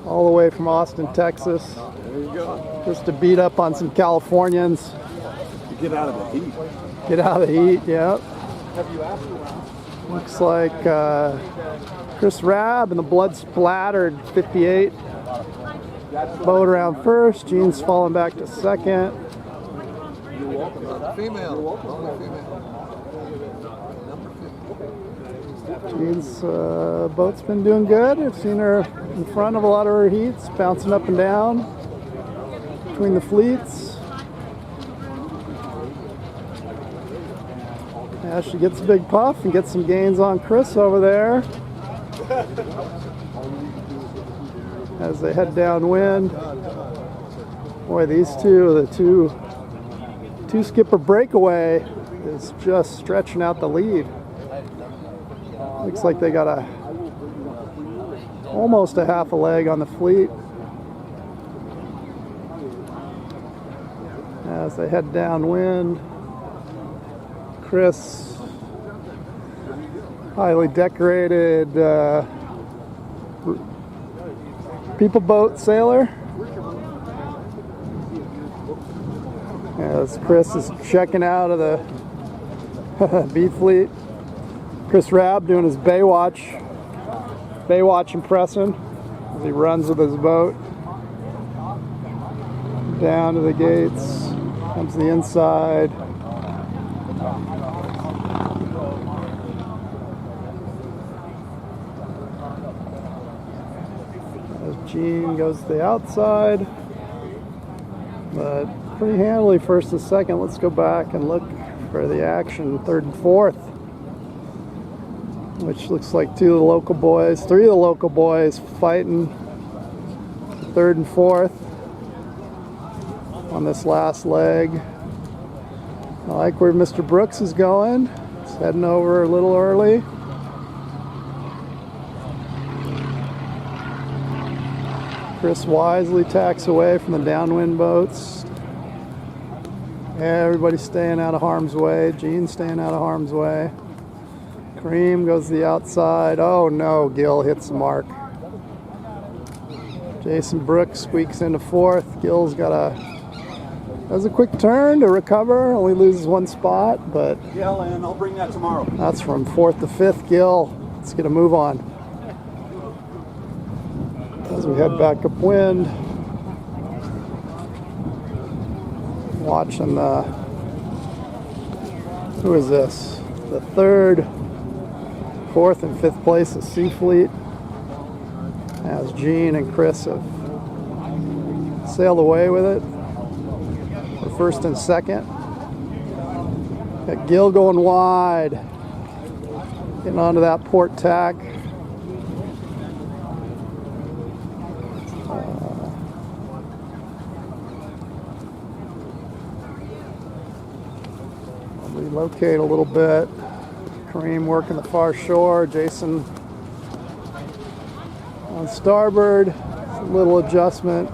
All the way from Austin, Texas. There you go. Just to beat up on some Californians. To get out of the heat. Get out of the heat, yeah. Looks like Chris Rabb in the blood splattered 58. Boat around first. Gene's falling back to second. Female. Gene's boat's been doing good. I've seen her in front of a lot of her heats, bouncing up and down between the fleets. Yeah, she gets a big puff and gets some gains on Chris over there as they head downwind. Boy, these two, the two skipper breakaway is just stretching out the lead. Looks like they got almost a half a leg on the fleet as they head downwind. Chris, highly decorated people boat sailor, as Chris is checking out of the B fleet. Chris Rabb doing his Baywatch impression as he runs with his boat down to the gates, comes to the inside. As Gene goes to the outside, but pretty handily first and second. Let's go back and look for the action, third and fourth, which looks like three of the local boys fighting third and fourth on this last leg. I like where Mr. Brooks is going. He's heading over a little early. Chris wisely tacks away from the downwind boats. Everybody's staying out of harm's way. Gene's staying out of harm's way. Kareem goes to the outside. Oh no, Gil hits the mark. Jason Brooks squeaks into fourth. Gil's does a quick turn to recover. Only loses one spot, but Yeah, and I'll bring that tomorrow. that's from fourth to fifth. Gil, let's get a move on as we head back upwind. Watching who is this? The third, fourth, and fifth place at Sea Fleet, as Gene and Chris have sailed away with it for first and second. Got Gil going wide, getting onto that port tack. Relocate a little bit. Kareem working the far shore. Jason on starboard. A little adjustment.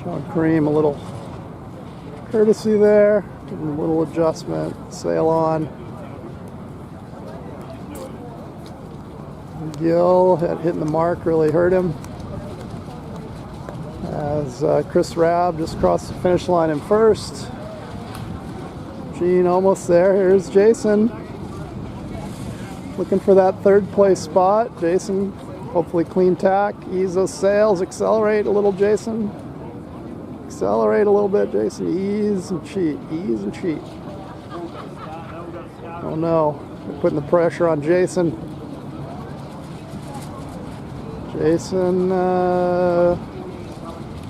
Showing Kareem a little courtesy there. Giving a little adjustment. Sail on. Gil hitting the mark really hurt him. As Chris Rabb just crossed the finish line in first. Gene almost there. Here's Jason looking for that third place spot. Jason, hopefully clean tack. Ease those sails. Accelerate a little, Jason. Accelerate a little bit, Jason. Ease and cheat. Ease and cheat. Oh no. They're putting the pressure on Jason. Jason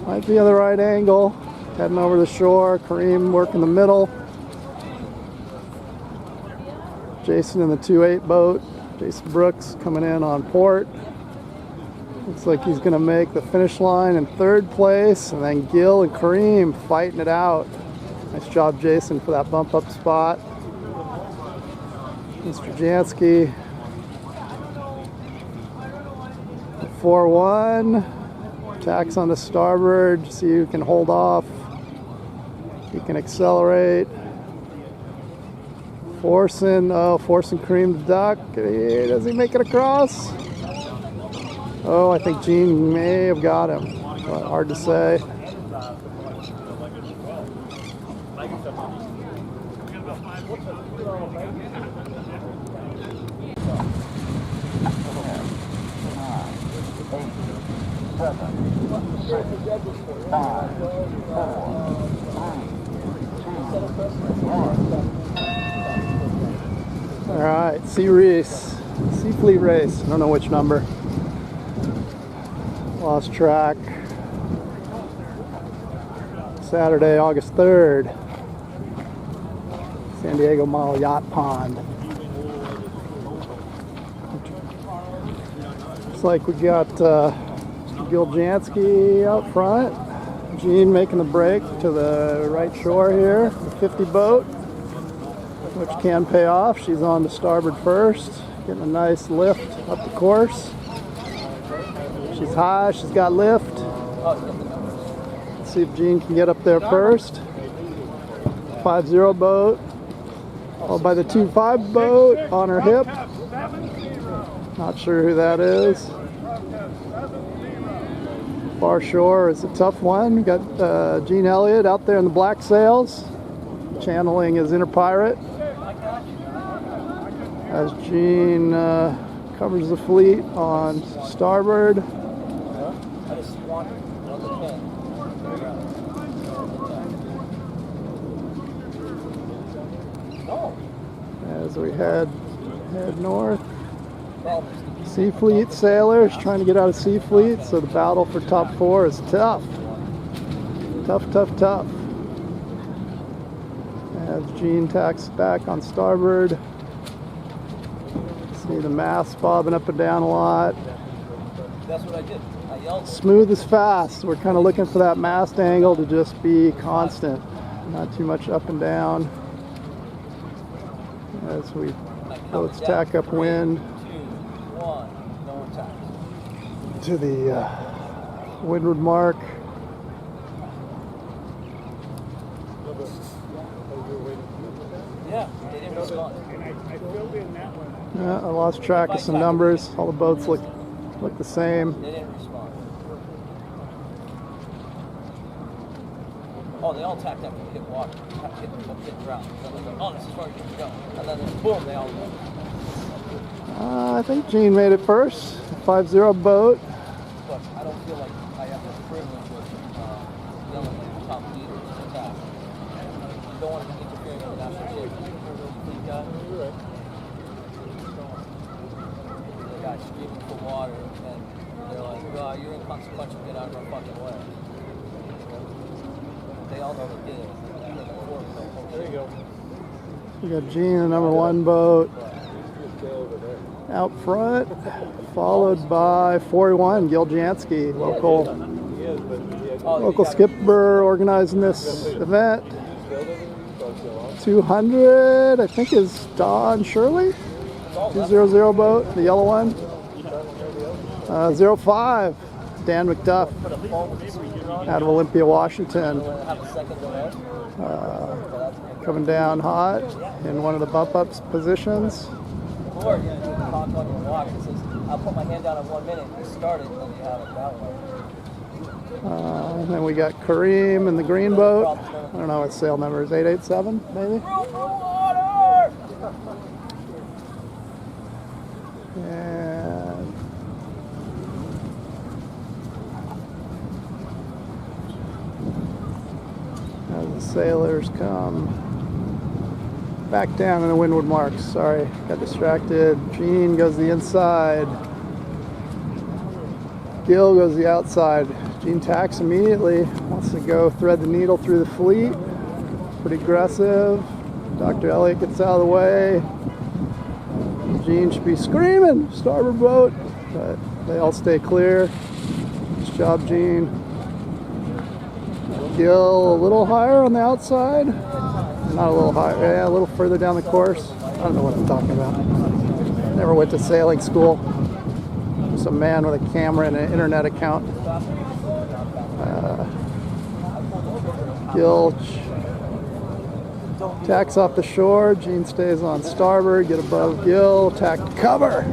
might be on the right angle. Heading over the shore. Kareem working the middle. Jason in the 2-8 boat. Jason Brooks coming in on port. Looks like he's going to make the finish line in third place. And then Gil and Kareem fighting it out. Nice job, Jason, for that bump up spot. Mr. Jansky. 4-1. Tacks on the starboard. See who can hold off. He can accelerate. Forcing Kareem to duck. Does he make it across? Oh, I think Gene may have got him, but hard to say. All right, Sea Fleet race. I don't know which number. Lost track. Saturday, August 3rd. San Diego Mall Yacht Pond. Looks like we got Giljansky out front. Gene making the break to the right shore here. The 50 boat, which can pay off. She's on to starboard first, getting a nice lift up the course. She's high, she's got lift. Let's see if Gene can get up there first. 50 boat, followed by the 25 boat on her hip. Not sure who that is. Far shore is a tough one. We got Gene Elliott out there in the black sails, channeling his inner pirate. As Gene covers the fleet on starboard. As we head north. Sea Fleet sailors trying to get out of Sea Fleet, so the battle for top 4 is tough. Tough. As Gene tacks back on starboard. See the masts bobbing up and down a lot. That's what I did. I yelled. Smooth is fast. We're kind of looking for that mast angle to just be constant. Not too much up and down. As we boats tack up wind to the windward mark. Yeah, they didn't respond. Yeah, I lost track of some numbers. All the boats look the same. They didn't respond. Oh, they all tacked up and hit water. Hit ground. Then they go, oh, this is where we need to go. And then boom, they all went. I think Gene made it first. 50 boat. But I don't feel like I have the privilege of yelling at the top leaders to attack. You don't want to be interfering with the national team. Fleet guy. The guy screaming for water, and they're like, oh, you're inconsequential, get out of our fucking way. They all know the deal. There you go. We got Gene, the number 1 boat, out front, followed by 41, Giljansky, local skipper organizing this event. 200, I think, is Don Shirley. 200 boat, the yellow one. 05, Dan McDuff, out of Olympia, Washington. Coming down hot in one of the bump ups positions. Or you can talk on your walk. It says, I'll put my hand down in 1 minute. You start it, and then you have it that way. And then we got Kareem in the green boat. I don't know what sail number is, 887 maybe? And as the sailors come back down in the windward marks. Sorry, got distracted. Gene goes the inside. Gil goes the outside. Gene tacks immediately. Wants to go thread the needle through the fleet. Pretty aggressive. Dr. Elliott gets out of the way. Gene should be screaming, starboard boat, but they all stay clear. Nice job, Gene. Gil a little higher on the outside. Not a little higher, yeah, a little further down the course. I don't know what I'm talking about. Never went to sailing school. Some man with a camera and an internet account. Gil tacks off the shore. Gene stays on starboard. Get above Gil. Tack to cover.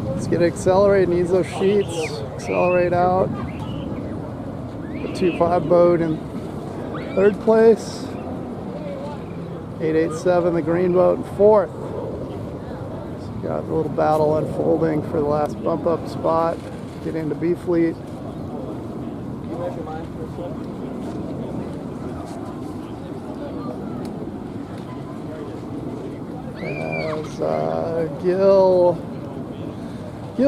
Let's get it accelerated. Needs those sheets. Accelerate out. The 25 boat in 3rd place. 887, the green boat, in 4th. So got a little battle unfolding for the last bump up spot. Get into B Fleet. As Gil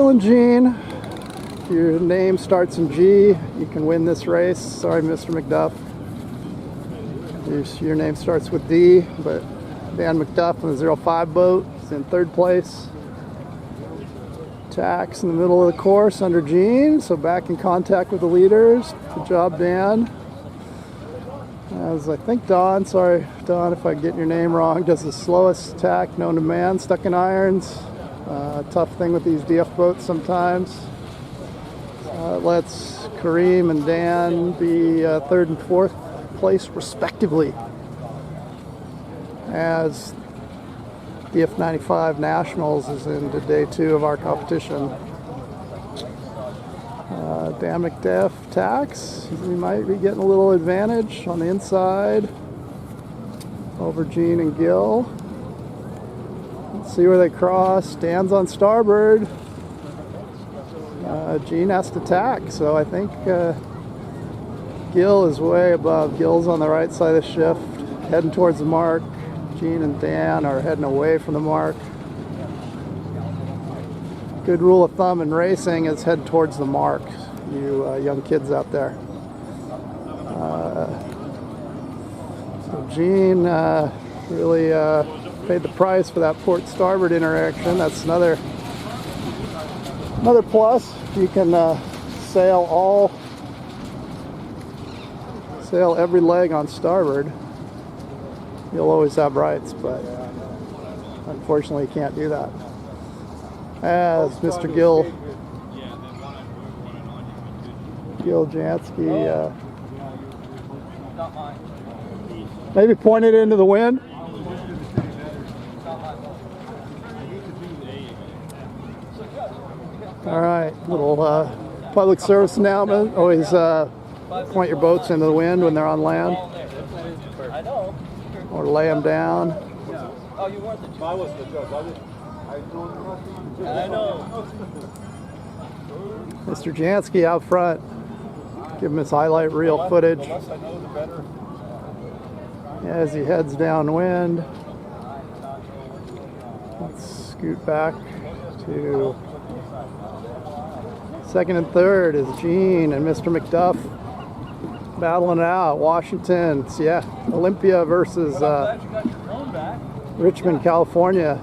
and Gene, if your name starts in G, you can win this race. Sorry, Mr. McDuff. Your name starts with D, but Dan McDuff in the 05 boat is in third place. Tax in the middle of the course under Gene, so back in contact with the leaders. Good job, Dan. As I think Don, sorry Don if I get your name wrong, does the slowest tack known to man, stuck in irons. Tough thing with these DF boats sometimes. Lets Kareem and Dan be third and fourth place respectively, as DF95 Nationals is into day 2 of our competition. Dan McDuff tax. We might be getting a little advantage on the inside over Gene and Gil. Let's see where they cross. Dan's on starboard. Gene has to tack, so I think Gil is way above. Gil's on the right side of the shift, heading towards the mark. Gene and Dan are heading away from the mark. Good rule of thumb in racing is head towards the mark, you young kids out there. So Gene really paid the price for that port starboard interaction. That's another plus. You can sail every leg on starboard. You'll always have rights, but unfortunately you can't do that. As Mr. Gil Jansky maybe pointed into the wind. All right, little public service announcement. Always point your boats into the wind when they're on land, or lay them down. Oh, you weren't the judge. I was the judge. I know. Mr. Jansky out front. Give him his highlight reel footage. The less I know, the better. As he heads downwind. Let's scoot back to second and third is Gene and Mr. McDuff battling it out. Washington, so yeah, Olympia versus Richmond, California.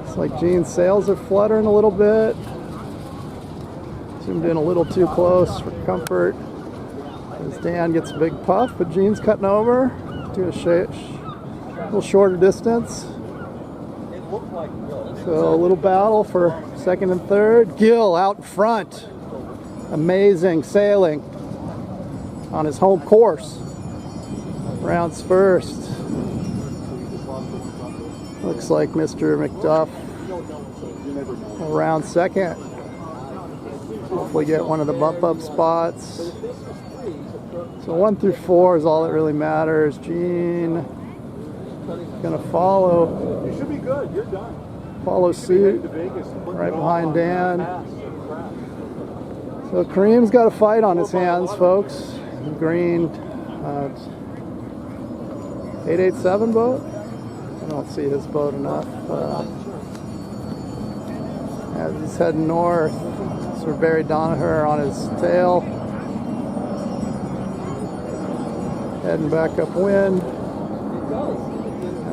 It's like Gene's sails are fluttering a little bit. Zoomed in a little too close for comfort. As Dan gets a big puff, but Gene's cutting over to a little shorter distance. So a little battle for second and third. Gil out in front. Amazing sailing on his home course. Rounds first. Looks like Mr. McDuff around second. Hopefully get one of the bump up spots. So 1 through 4 is all that really matters. Gene gonna follow. You should be good. You're done. Follow suit right behind Dan. So Kareem's got a fight on his hands, folks. Green 887 boat. I don't see his boat enough. As he's heading north, Sir Barry Donaher on his tail. Heading back upwind.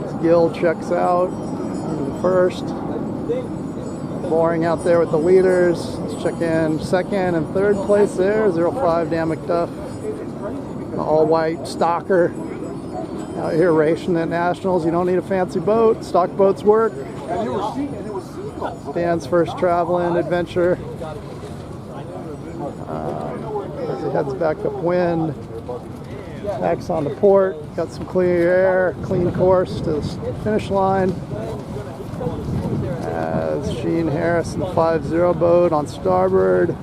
As Gil checks out in first. Boring out there with the leaders. Let's check in second and third place there. 05 Dan McDuff. An all-white stalker. Out here racing at Nationals. You don't need a fancy boat. Stock boats work. Dan's first traveling adventure. As he heads back upwind. Backs on the port. Got some clear air. Clean course to the finish line. As Sheen Harris in the 5-0 boat on starboard.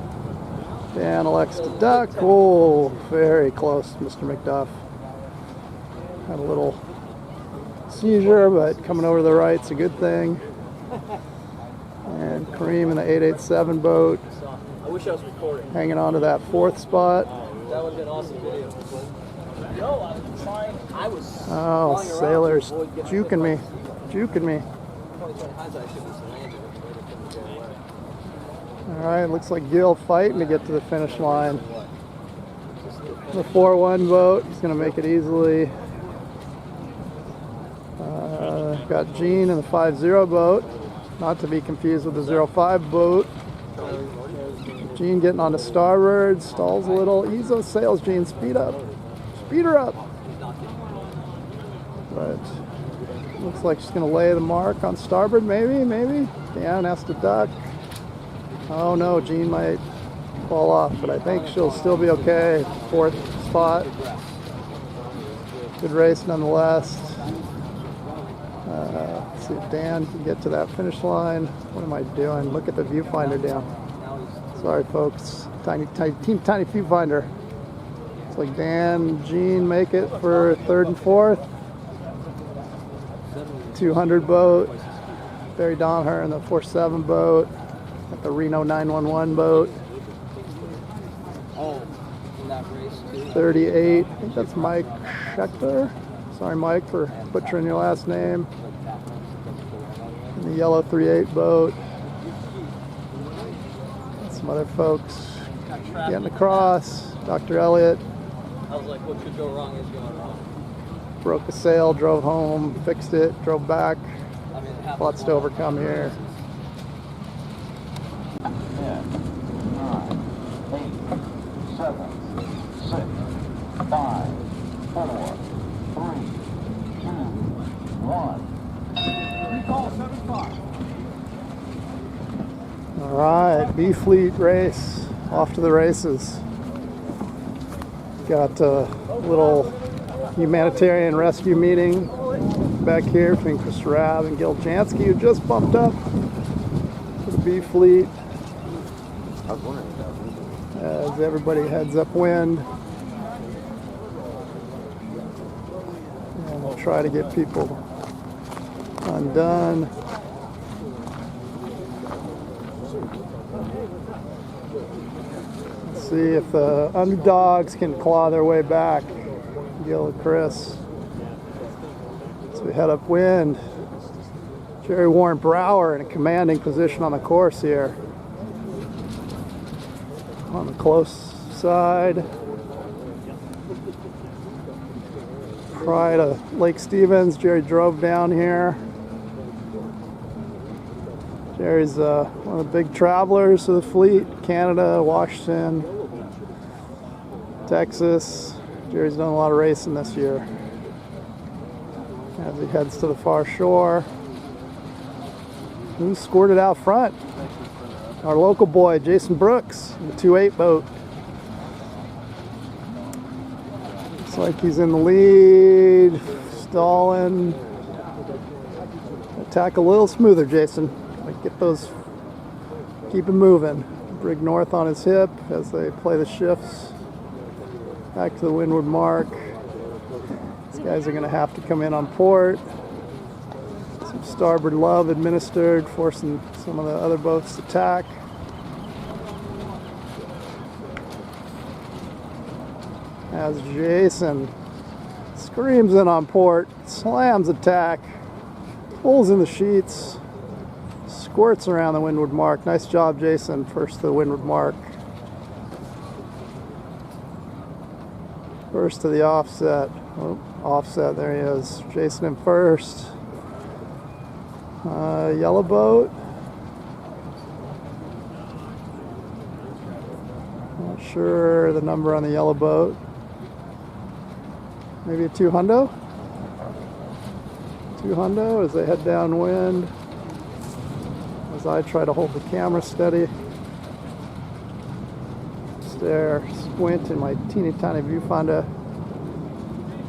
Dan elects to duck. Oh, very close, Mr. McDuff. Had a little seizure, but coming over to the right's a good thing. And Kareem in the 887 boat. I wish I was recording. Hanging on to that 4th spot. That would have been an awesome video. No, I was trying. I was. Oh, sailors juking me. Juking me. 2020 hindsight should be landed. All right, looks like Gil fighting to get to the finish line. The 4-1 boat, he's going to make it easily. Got Gene in the 5-0 boat, not to be confused with the 0-5 boat. Gene getting on the starboard, stalls a little. Ease those sails, Gene, speed up. Speed her up. But looks like she's going to lay the mark on starboard, maybe. Dan has to duck. Oh no, Gene might fall off, but I think she'll still be okay. 4th spot. Good race nonetheless. Let's see if Dan can get to that finish line. What am I doing? Look at the viewfinder down. Sorry folks, tiny viewfinder. It's like Dan and Gene make it for 3rd and 4th. 200 boat. Barry Donner in the 4-7 boat. Got the Reno 911 boat. Oh, in that race too. 38. I think that's Mike Schechter. Sorry, Mike, for butchering your last name. In the yellow 3-8 boat. Some other folks getting across. Dr. Elliott. I was like, what could go wrong is going wrong. Broke a sail, drove home, fixed it, drove back. I mean, it happens Lots to overcome here. 10, 9, 8, 7, 6, 5, 4, 3, 2, 1. Recall 7-5. All right, B Fleet race, off to the races. Got a little humanitarian rescue meeting back here between Chris Rabb and Gil Jansky, who just bumped up to the B Fleet as everybody heads upwind. And we'll try to get people undone. Let's see if the underdogs can claw their way back. Gil and Chris. So we head upwind. Jerry Warren Brower in a commanding position on the course here. On the close side. Prior to Lake Stevens, Jerry drove down here. Jerry's one of the big travelers of the fleet. Canada, Washington, Texas. Jerry's done a lot of racing this year. As he heads to the far shore. Who scored it out front? Our local boy, Jason Brooks, in the 2-8 boat. Looks like he's in the lead, stalling. Attack a little smoother, Jason. Like get those, keep him moving. Brig north on his hip as they play the shifts. Back to the windward mark. These guys are going to have to come in on port. Some starboard love administered, forcing some of the other boats to tack. As Jason screams in on port, slams a tack, pulls in the sheets, squirts around the windward mark. Nice job, Jason. First to the windward mark. First to the offset. Oh, offset, there he is. Jason in first. Yellow boat. Not sure the number on the yellow boat. Maybe a 200? 200 as they head downwind. As I try to hold the camera steady. Stare, squint in my teeny tiny viewfinder.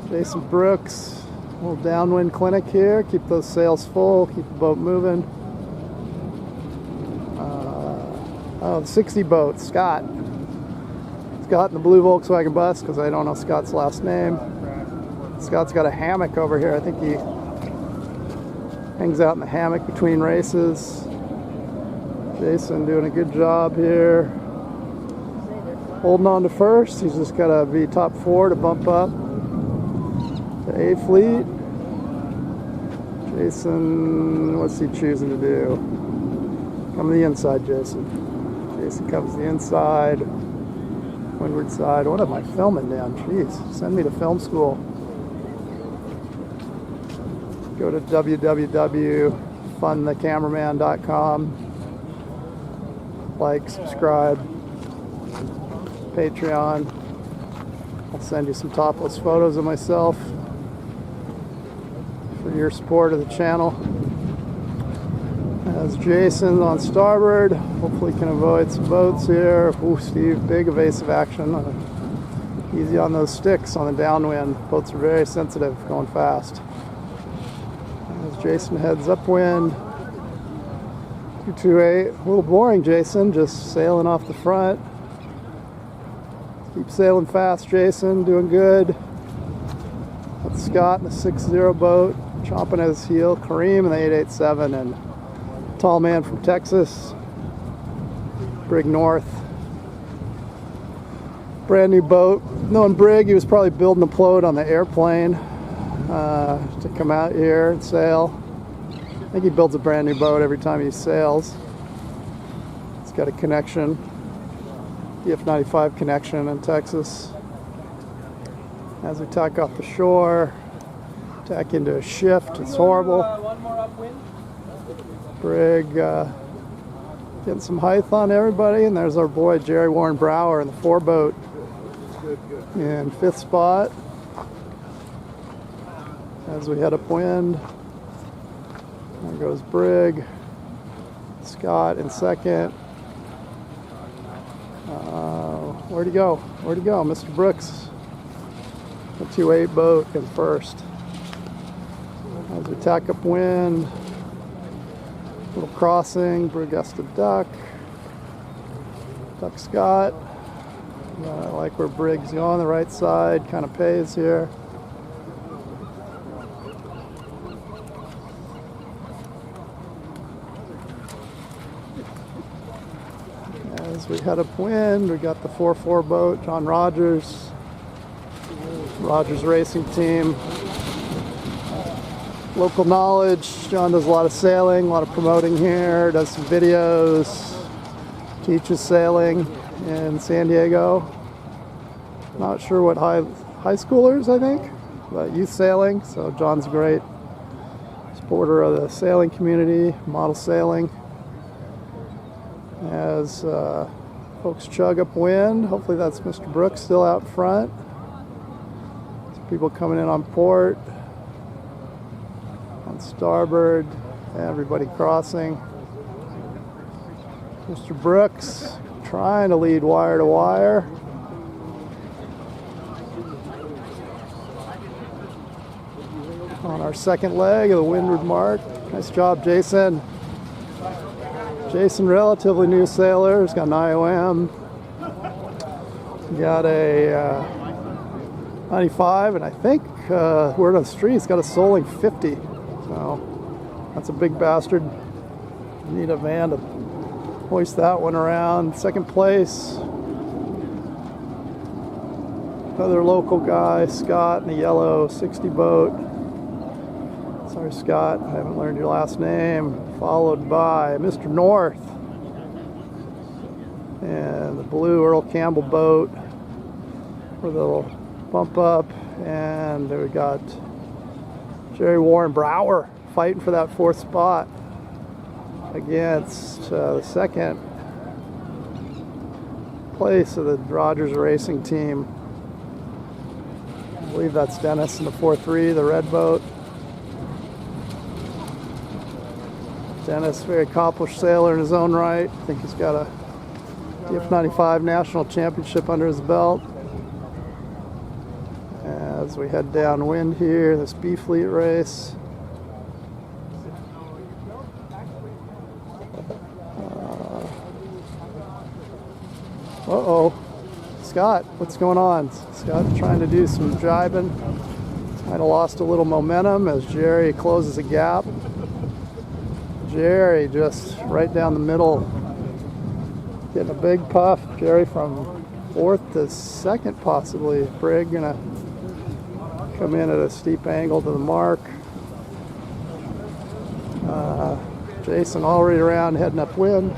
Jason Brooks. A little downwind clinic here. Keep those sails full. Keep the boat moving. Oh, the 60 boat. Scott. Scott in the blue Volkswagen bus because I don't know Scott's last name. Scott's got a hammock over here. I think he hangs out in the hammock between races. Jason doing a good job here. Holding on to first. He's just got to be top 4 to bump up. The A Fleet. Jason, what's he choosing to do? Come to the inside, Jason. Jason comes to the inside. Windward side. What am I filming down? Jeez, send me to film school. Go to www.funthecameraman.com. Like, subscribe, Patreon. I'll send you some topless photos of myself for your support of the channel. As Jason on starboard, hopefully can avoid some boats here. Ooh, Steve, big evasive action. Easy on those sticks on the downwind. Boats are very sensitive, going fast. As Jason heads upwind, 228. A little boring, Jason, just sailing off the front. Keep sailing fast, Jason, doing good. That's Scott in the 6-0 boat, chomping at his heel. Kareem in the 887, and tall man from Texas, Brig North. Brand new boat. Knowing Brig, he was probably building a float on the airplane to come out here and sail. I think he builds a brand new boat every time he sails. It's got a connection, DF95 connection in Texas. As we tack off the shore, tack into a shift, it's horrible. One more upwind. Brig getting some height on everybody, and there's our boy Jerry Warren Brower in the 4 boat in 5th spot. As we head upwind, there goes Brig, Scott in 2nd. Where'd he go? Where'd he go? Mr. Brooks, the 2-8 boat in 1st. As we tack upwind, little crossing, Brig has to duck. Duck Scott. I like where Brig's going, the right side, kind of pays here. As we head upwind, we got the 4-4 boat, John Rogers Racing Team. Local knowledge, John does a lot of sailing, a lot of promoting here, does some videos, teaches sailing in San Diego. Not sure what high schoolers, I think, but youth sailing. So John's a great supporter of the sailing community, model sailing. As folks chug upwind, hopefully that's Mr. Brooks still out front. Some people coming in on port. On starboard, everybody crossing. Mr. Brooks trying to lead wire to wire. On our 2nd leg of the windward mark. Nice job, Jason. Jason, relatively new sailor. He's got an IOM. Got a 95, and I think word on the street, he's got a Soling 50. So that's a big bastard. Need a van to hoist that one around. 2nd place. Another local guy, Scott, in the yellow 60 boat. Sorry, Scott, I haven't learned your last name. Followed by Mr. North and the blue Earl Campbell boat with a little bump up, and we got Jerry Warren Brower fighting for that 4th spot against the 2nd place of the Rogers Racing Team. I believe that's Dennis in the 4-3, the red boat. Dennis, very accomplished sailor in his own right. I think he's got a DF95 national championship under his belt. As we head downwind here, this B Fleet race. Uh-oh. Scott, what's going on? Scott's trying to do some jibing. Might have lost a little momentum as Jerry closes a gap. Jerry just right down the middle, getting a big puff. Jerry from 4th to 2nd possibly. Brig gonna come in at a steep angle to the mark. Jason already around heading upwind.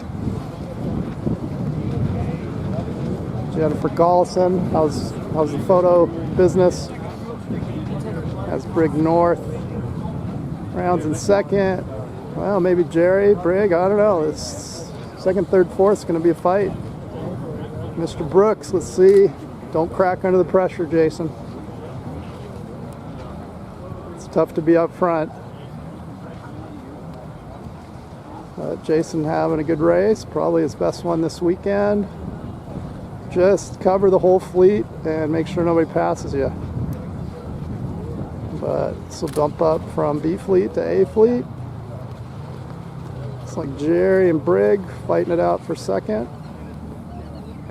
Jennifer Gollison, how's the photo business? That's Brig North. Rounds in second. Well, maybe Jerry, Brig, I don't know. It's second, third, fourth is going to be a fight. Mr. Brooks, let's see. Don't crack under the pressure, Jason. It's tough to be up front. Jason having a good race, probably his best one this weekend. Just cover the whole fleet and make sure nobody passes you. But this will bump up from B fleet to A fleet. Looks like Jerry and Brig fighting it out for second.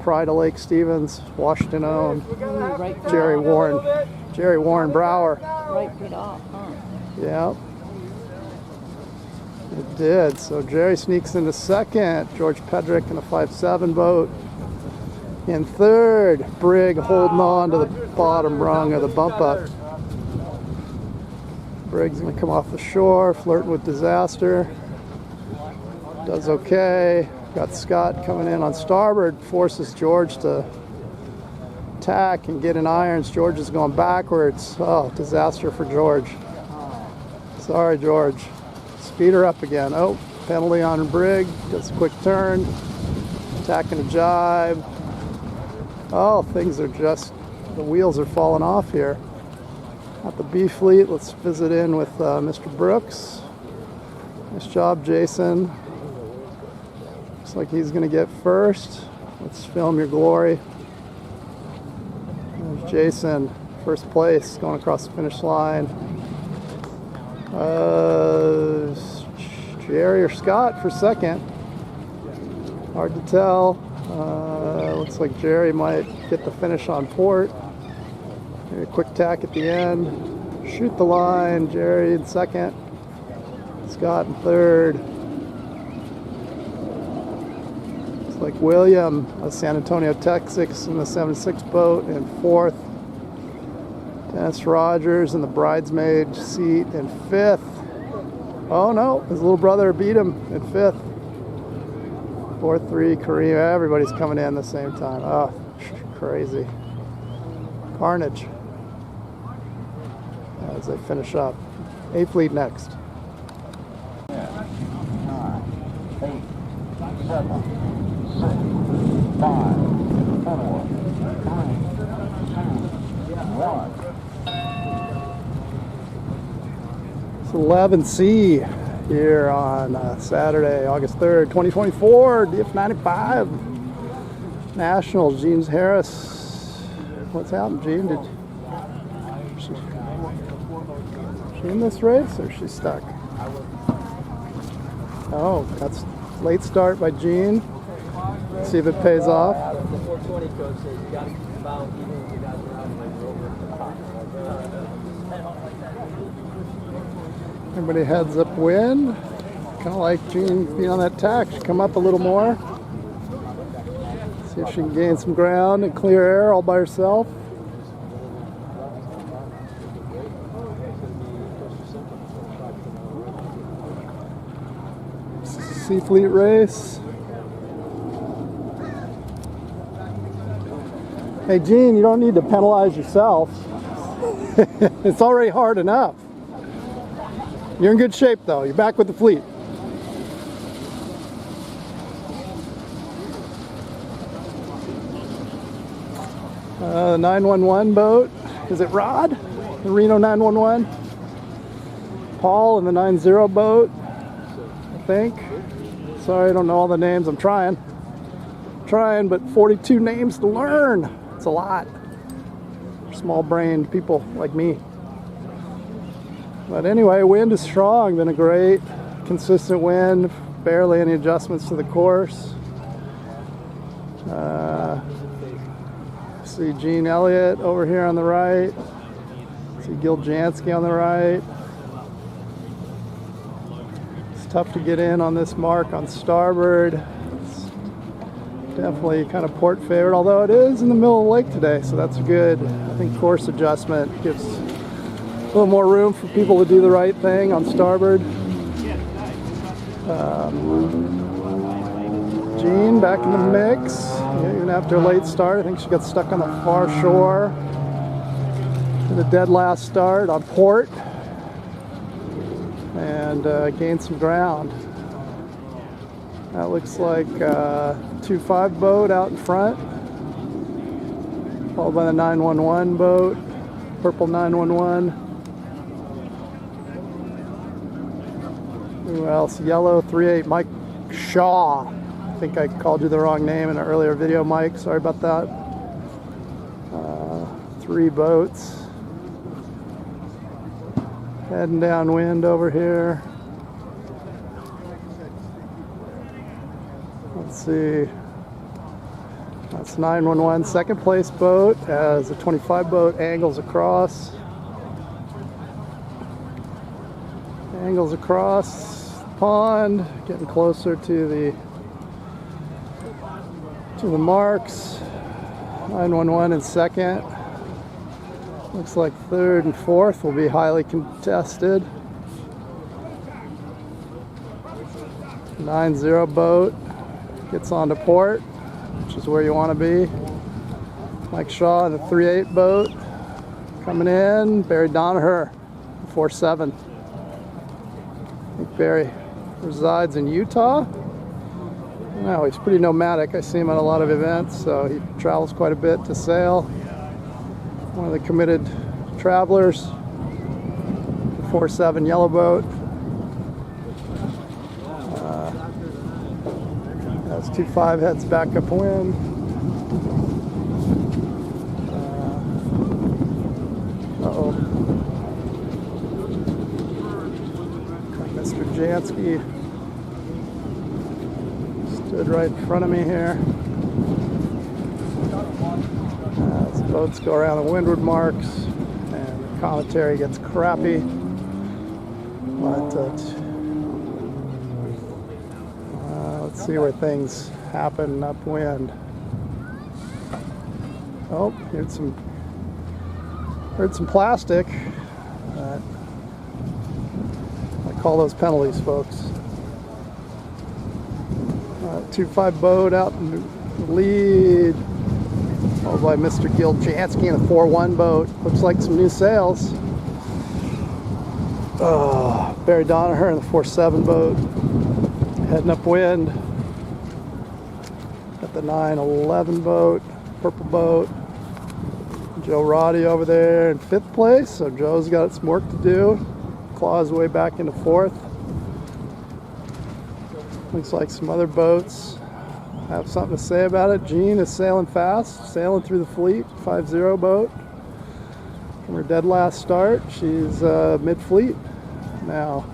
Pride of Lake Stevens, Washington owned. Jerry Warren Brower. Right feet off, huh? Yeah. It did. So Jerry sneaks into second. George Pedrick in a 5-7 boat. In third, Brig holding on to the bottom rung of the bump up. Brig's going to come off the shore, flirting with disaster. Does okay. Got Scott coming in on starboard, forces George to tack and get in irons. George is going backwards. Oh, disaster for George. Sorry, George. Speed her up again. Oh, penalty on Brig. Does a quick turn. Tacking a jibe. Oh, things are just, the wheels are falling off here. At the B fleet, let's visit in with Mr. Brooks. Nice job, Jason. Looks like he's going to get first. Let's film your glory. There's Jason, first place, going across the finish line. Jerry or Scott for second. Hard to tell. Looks like Jerry might get the finish on port. Maybe a quick tack at the end. Shoot the line. Jerry in second. Scott in third. Looks like William of San Antonio, Texas in the 7-6 boat in fourth. Dennis Rogers in the bridesmaid seat in fifth. Oh no, his little brother beat him in fifth. 4-3 Korea. Everybody's coming in at the same time. Oh, crazy. Carnage. As they finish up. A fleet next. 10, 9, 8, 7, 6, 5, 4, 3, 2, 1. It's 11C here on Saturday, August 3rd, 2024. DF95 Nationals. Gene Harris. What's happened, Gene? Did she in this race or is she stuck? Oh, that's late start by Gene. Let's see if it pays off. The 420 coach says you got to keep them out even if you guys are out like over. Everybody heads upwind. Kind of like Gene being on that tack. She come up a little more. See if she can gain some ground and clear air all by herself. Sea Fleet race. Hey Gene, you don't need to penalize yourself. It's already hard enough. You're in good shape though. You're back with the fleet. The 911 boat. Is it Rod? The Reno 911? Paul in the 90 boat, I think. Sorry, I don't know all the names. I'm trying, but 42 names to learn. It's a lot. Small-brained people like me. But anyway, wind is strong. Been a great, consistent wind. Barely any adjustments to the course. See Gene Elliott over here on the right. See Gil Jansky on the right. It's tough to get in on this mark on starboard. It's definitely kind of port favored, although it is in the middle of the lake today, so that's good. I think course adjustment gives a little more room for people to do the right thing on starboard. Gene back in the mix. Even after a late start, I think she got stuck on the far shore. Did a dead last start on port and gained some ground. That looks like a 2.5 boat out in front, followed by the 911 boat, purple 911. Who else? Yellow 3.8, Mike Shaw. I think I called you the wrong name in an earlier video, Mike. Sorry about that. 3 boats. Heading downwind over here. Let's see. That's 911 second place boat as the 25 boat angles across. Angles across the pond, getting closer to the marks. 911 in second. Looks like third and fourth will be highly contested. 9-0 boat gets onto port, which is where you want to be. Mike Shaw in the 3.8 boat coming in. Barry Donaher, 4.7. I think Barry resides in Utah. No, he's pretty nomadic. I see him at a lot of events, so he travels quite a bit to sail. One of the committed travelers. 4.7 yellow boat. That's 2.5 heads back upwind. Uh-oh. Mr. Jansky stood right in front of me here. As boats go around the windward marks and the commentary gets crappy. But let's see where things happen upwind. Oh, heard some plastic. I call those penalties, folks. 2.5 boat out in the lead, followed by Mr. Gil Jansky in a 4.1 boat. Looks like some new sails. Barry Donaher in the 4.7 boat, heading upwind. Got the 911 boat, purple boat. Joe Roddy over there in 5th place, so Joe's got some work to do. Claw his way back into 4th. Looks like some other boats have something to say about it. Jean is sailing fast, sailing through the fleet, 5-0 boat. From her dead last start, she's mid-fleet now.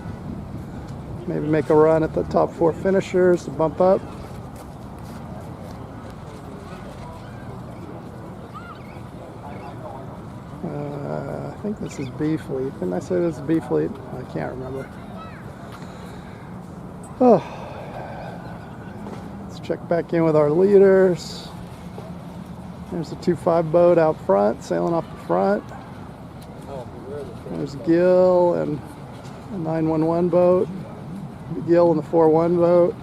Maybe make a run at the top 4 finishers to bump up. I think this is B fleet. Didn't I say this is B fleet? I can't remember. Oh. Check back in with our leaders. There's the 2.5 boat out front, sailing off the front. There's Gil and the 911 boat. Gil and the 4.1 boat.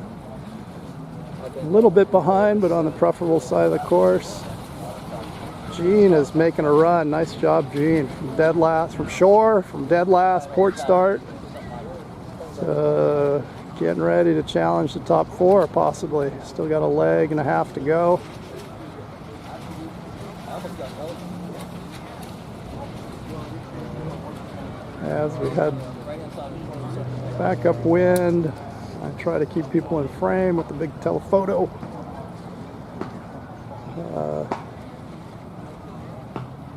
A little bit behind, but on the preferable side of the course. Gene is making a run. Nice job, Gene. From dead last, from shore, from dead last, port start. Getting ready to challenge the top 4, possibly. Still got a leg and a half to go. As we head back upwind, I try to keep people in frame with the big telephoto.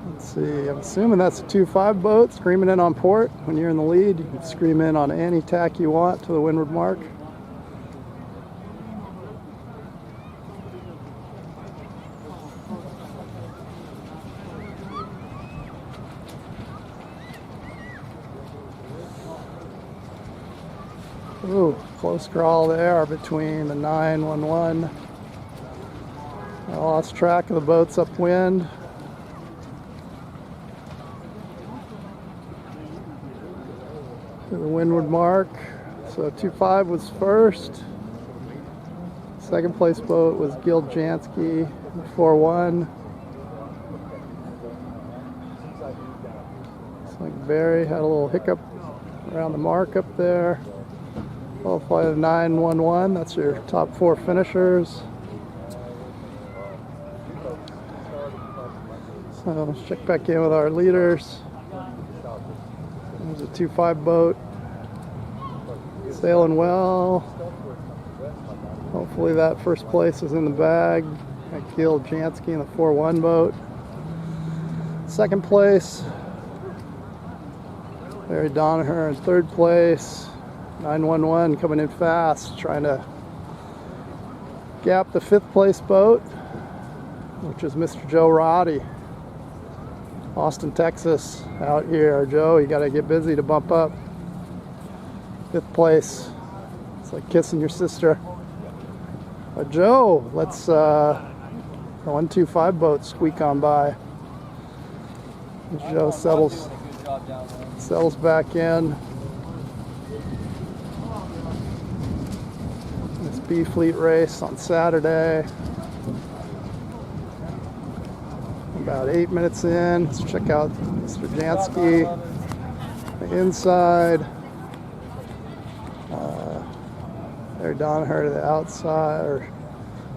Let's see, I'm assuming that's a 2.5 boat screaming in on port. When you're in the lead, you can scream in on any tack you want to the windward mark. Ooh, close crawl there between the 911. I lost track of the boats upwind. To the windward mark. So 2.5 was first. Second place boat was Gil Jansky, 4-1. Looks like Barry had a little hiccup around the mark up there. Qualified of 9-1-1. That's your top 4 finishers. So let's check back in with our leaders. There's a 2-5 boat. Sailing well. Hopefully that first place is in the bag. Gil Jansky in the 4-1 boat. Second place, Larry Donaher in third place. 9-1-1 coming in fast, trying to gap the 5th place boat, which is Mr. Joe Roddy. Austin, Texas, out here. Joe, you got to get busy to bump up. 5th place. It's like kissing your sister. But Joe, let's the 1-2-5 boat squeak on by. Joe settles back in. This B Fleet race on Saturday. About 8 minutes in. Let's check out Mr. Jansky. The inside. Larry Donaher to the outside, or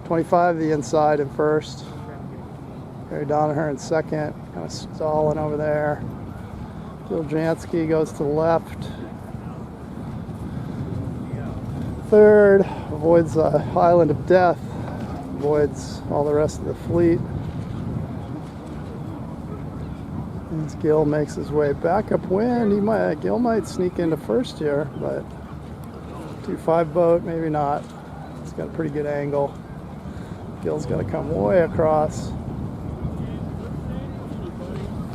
25 to the inside in first. Larry Donaher in second, kind of stalling over there. Gil Jansky goes to the left. Third, avoids the island of death, avoids all the rest of the fleet. As Gil makes his way back upwind, Gil might sneak into first here, but 2-5 boat, maybe not. It's got a pretty good angle. Gil's got to come way across.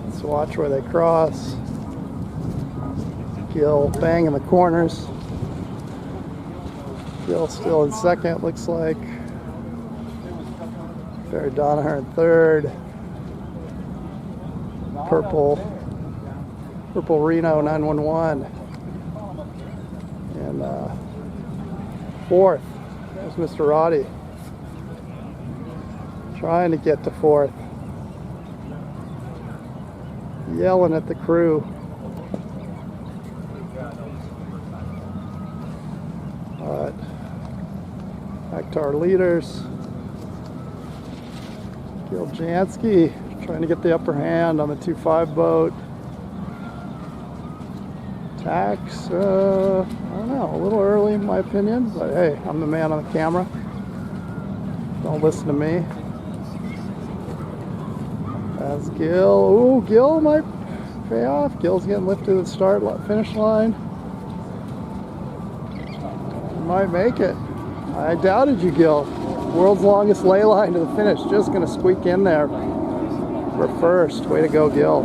Let's watch where they cross. Gil banging the corners. Gil still in second, looks like. Barry Donaher in third. Purple Reno 911. And fourth is Mr. Roddy. Trying to get to fourth. Yelling at the crew. But back to our leaders. Gil Jansky trying to get the upper hand on the 2-5 boat. Tax, I don't know, a little early in my opinion, but hey, I'm the man on the camera. Don't listen to me. That's Gil. Ooh, Gil might pay off. Gil's getting lifted to the finish line. He might make it. I doubted you, Gil. World's longest ley line to the finish. Just going to squeak in there for first. Way to go, Gil.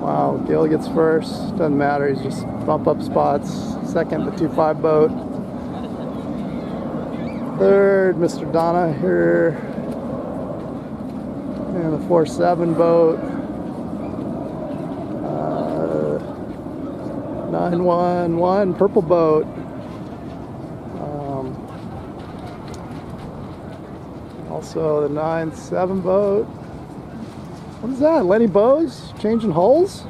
Wow, Gil gets first. Doesn't matter. He's just bump up spots. Second, the 2-5 boat. Third, Mr. Donaher. And the 4-7 boat. 911 purple boat. Also the 9-7 boat. What is that? Lenny Bowes changing hulls?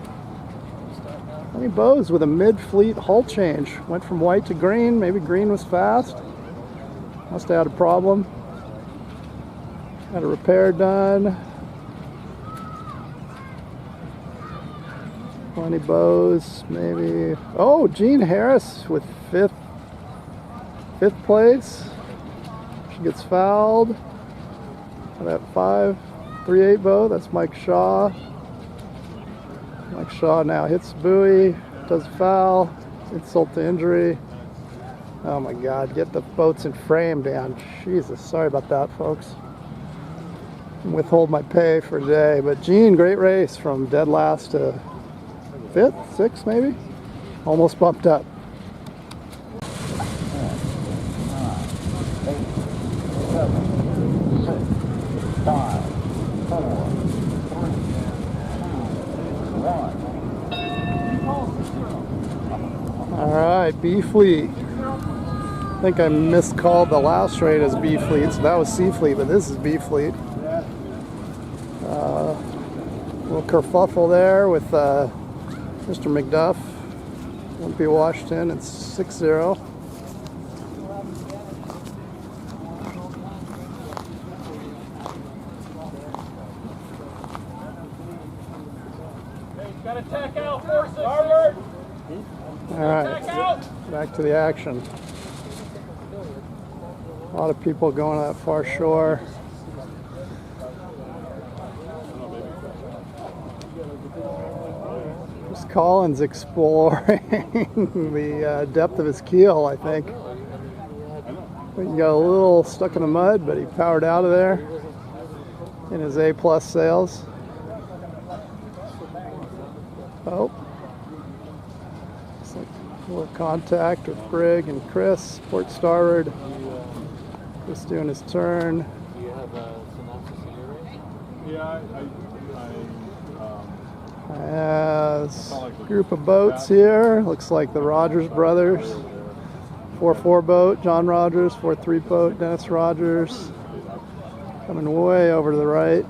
Lenny Bowes with a mid-fleet hull change. Went from white to green. Maybe green was fast. Must have had a problem. Had a repair done. Lenny Bowes, maybe. Oh, Gene Harris with fifth place. She gets fouled. That 5-3-8 boat, that's Mike Shaw. Mike Shaw now hits the buoy, does foul, insult to injury. Oh my God, get the boats in frame, Dan. Jesus, sorry about that, folks. Withhold my pay for today, but Gene, great race from dead last to 5th, 6th maybe? Almost bumped up. 10, 9, 8, 7, 6, 5, 4, 3, 2, 1. All right, B Fleet. I think I miscalled the last trade as B Fleet, so that was C Fleet, but this is B Fleet. Little kerfuffle there with Mr. McDuff. Olympia, Washington. It's 6-0. Got to tack out, 4-6. All right, back to the action. A lot of people going to that far shore. Chris Collins exploring the depth of his keel, I think. He got a little stuck in the mud, but he powered out of there in his A+ sails. Oh. Looks like a little contact with Brig and Chris, port starboard. Chris doing his turn. Do you have a synopsis of your race? Yeah, Has a group of boats here. Looks like the Rogers brothers. 4-4 boat, John Rogers. 4-3 boat, Dennis Rogers. Coming way over to the right.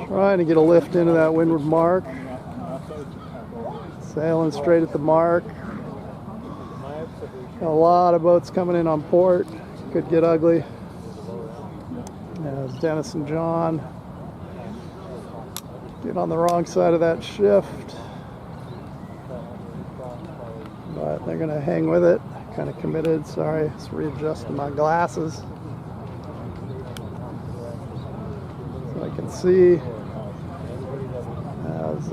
Trying to get a lift into that windward mark. Sailing straight at the mark. Got a lot of boats coming in on port. Could get ugly. There's Dennis and John. Get on the wrong side of that shift. But they're going to hang with it. Kind of committed. Sorry, just readjusting my glasses. So I can see as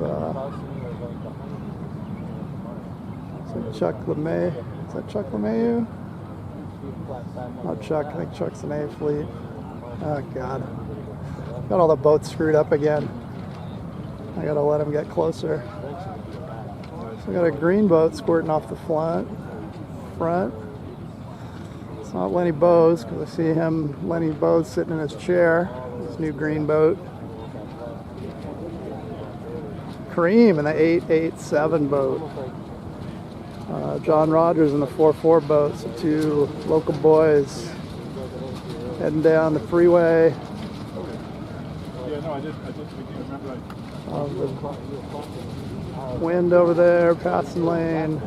so Chuck LeMay. Is that Chuck LeMayu? Not Chuck. I think Chuck's an A Fleet. Oh God, got all the boats screwed up again. I gotta let him get closer. So we got a green boat squirting off the front. It's not Lenny Bowes, because I see Lenny Bowes sitting in his chair. His new green boat. Kareem in the 887 boat. John Rogers in the 4-4 boat. So two local boys heading down the freeway. yeah, no, I just remember. The wind over there, passing lane.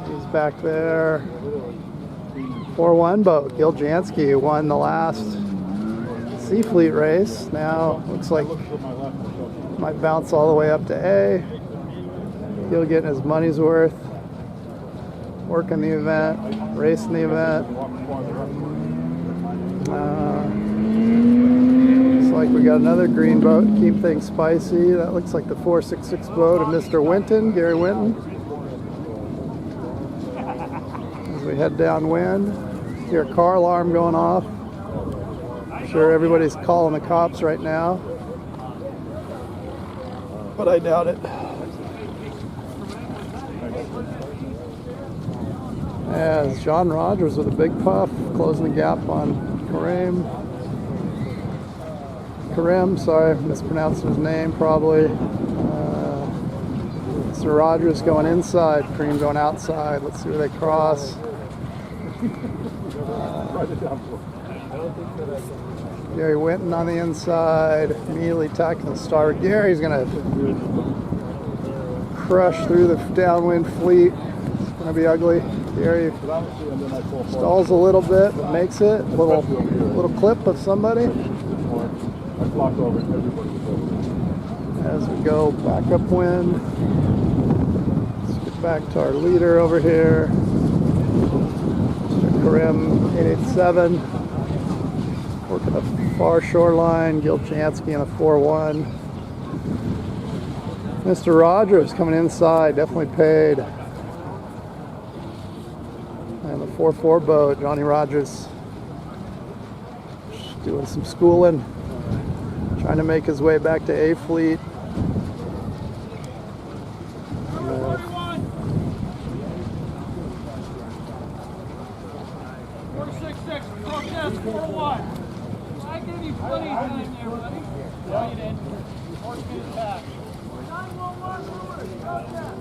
He's back there. 4-1 boat. Gil Jansky won the last C Fleet race. Now looks like might bounce all the way up to A. Gil getting his money's worth. Working the event, racing the event. Looks like we got another green boat to keep things spicy. That looks like the 466 boat of Mr. Winton, Gary Winton. As we head downwind, hear a car alarm going off. I'm sure everybody's calling the cops right now, but I doubt it. As John Rogers with a big puff, closing the gap on Kareem, sorry, mispronouncing his name probably. Mr. Rogers going inside, Kareem going outside. Let's see where they cross. Gary Winton on the inside, immediately tacking the starboard. Gary's gonna crush through the downwind fleet. It's gonna be ugly. Gary stalls a little bit, but makes it. Little clip of somebody. As we go back upwind, let's get back to our leader over here. Mr. Karim 887, working the far shoreline. Gil Jansky in a 4-1. Mr. Rogers coming inside, definitely paid. And the 4-4 boat, Johnny Rogers doing some schooling, trying to make his way back to A Fleet. 466, protest 4-1. I gave you plenty of time there, buddy. No, you didn't. 4 speed attack. 911, protest.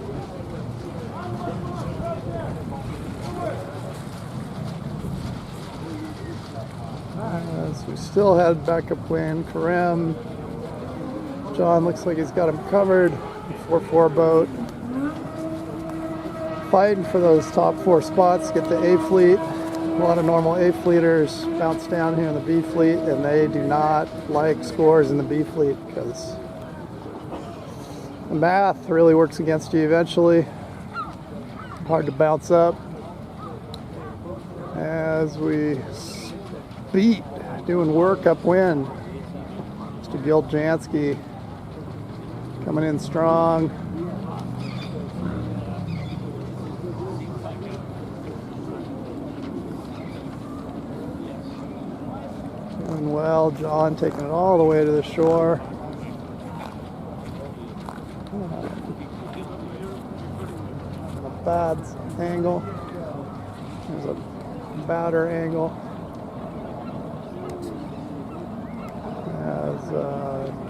As we still had backup wind, Karim. John looks like he's got him covered. 4-4 boat. Fighting for those top 4 spots, get the A fleet. A lot of normal A fleeters bounce down here in the B fleet, and they do not like scores in the B fleet because the math really works against you eventually. Hard to bounce up. As we beat doing work upwind. Mr. Gil Jansky coming in strong. Doing well. John taking it all the way to the shore. A bad angle. There's a batter angle. As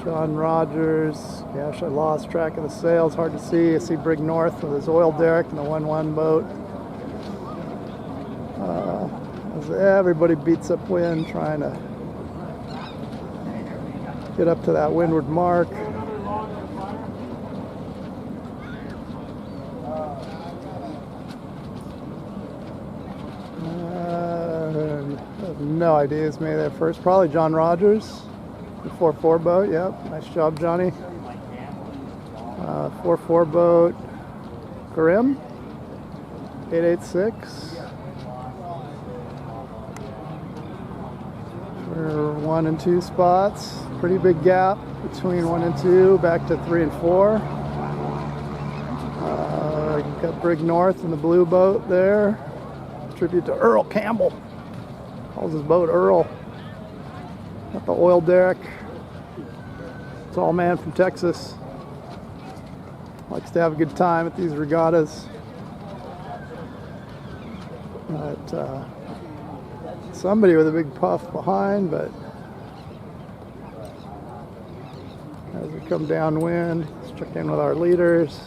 John Rogers, gosh, I lost track of the sails, hard to see. I see Brig North with his oil derrick and the 1-1 boat. As everybody beats up wind, trying to get up to that windward mark. I have no idea who's made that first. Probably John Rogers. The 4-4 boat, yep. Nice job, Johnny. 4-4 boat. Karim. 886. For 1 and 2 spots. Pretty big gap between 1 and 2, back to 3 and 4. You've got Brig North in the blue boat there. Tribute to Earl Campbell. Calls his boat Earl. Got the oil derrick. Tall man from Texas. Likes to have a good time at these regattas. But somebody with a big puff behind, but as we come downwind, let's check in with our leaders.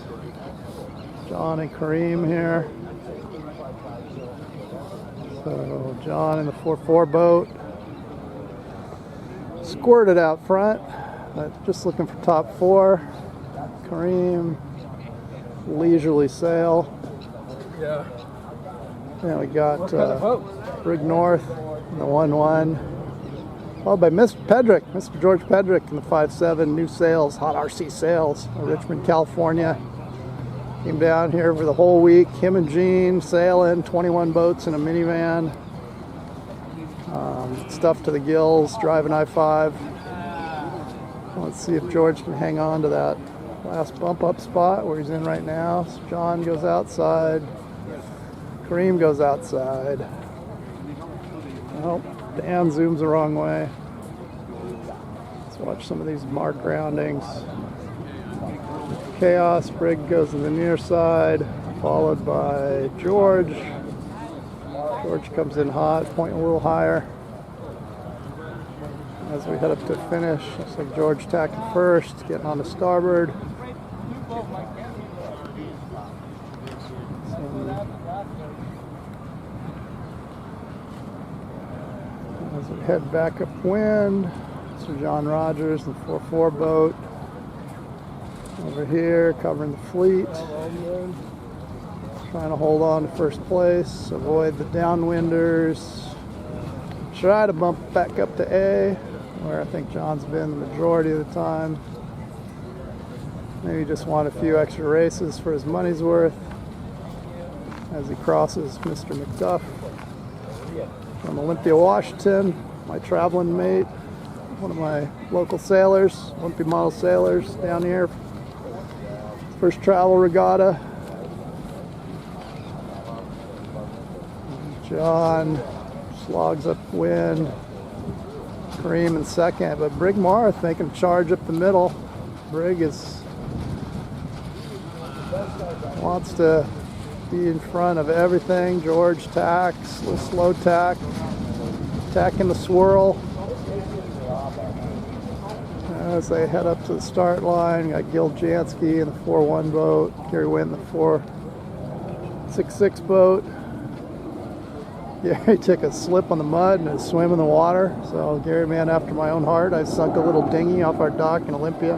John and Kareem here. So John in the 4-4 boat. Squirted out front, but just looking for top 4. Kareem, leisurely sail. Yeah. And we got Brig North in the 1-1. Followed by Mr. Pedrick, Mr. George Pedrick in the 5-7, new sails, hot RC sails, Richmond, California. Came down here for the whole week. Him and Gene sailing, 21 boats in a minivan. Stuff to the gills, driving I-5. Let's see if George can hang on to that last bump up spot where he's in right now. So John goes outside. Kareem goes outside. Oh, Dan zooms the wrong way. Let's watch some of these mark roundings. Chaos, Brig goes to the near side, followed by George. George comes in hot, pointing a little higher. As we head up to finish, looks like George tacking first, getting on to starboard. As we head back upwind, Mr. John Rogers, the 4-4 boat. Over here, covering the fleet. Trying to hold on to first place, avoid the downwinders. Try to bump back up to A, where I think John's been the majority of the time. Maybe just want a few extra races for his money's worth as he crosses Mr. McDuff from Olympia, Washington, my traveling mate, one of my local sailors, Olympia model sailors down here. First travel regatta. John slogs upwind. Kareem in second, but Brig Marth making a charge up the middle. Brig wants to be in front of everything. George tacks, slow tack, tacking the swirl. As they head up to the start line, got Gil Jansky in the 4-1 boat, Gary Wynn in the 6'6" boat. Gary took a slip on the mud and is swimming in the water. So Gary, man after my own heart. I sunk a little dinghy off our dock in Olympia.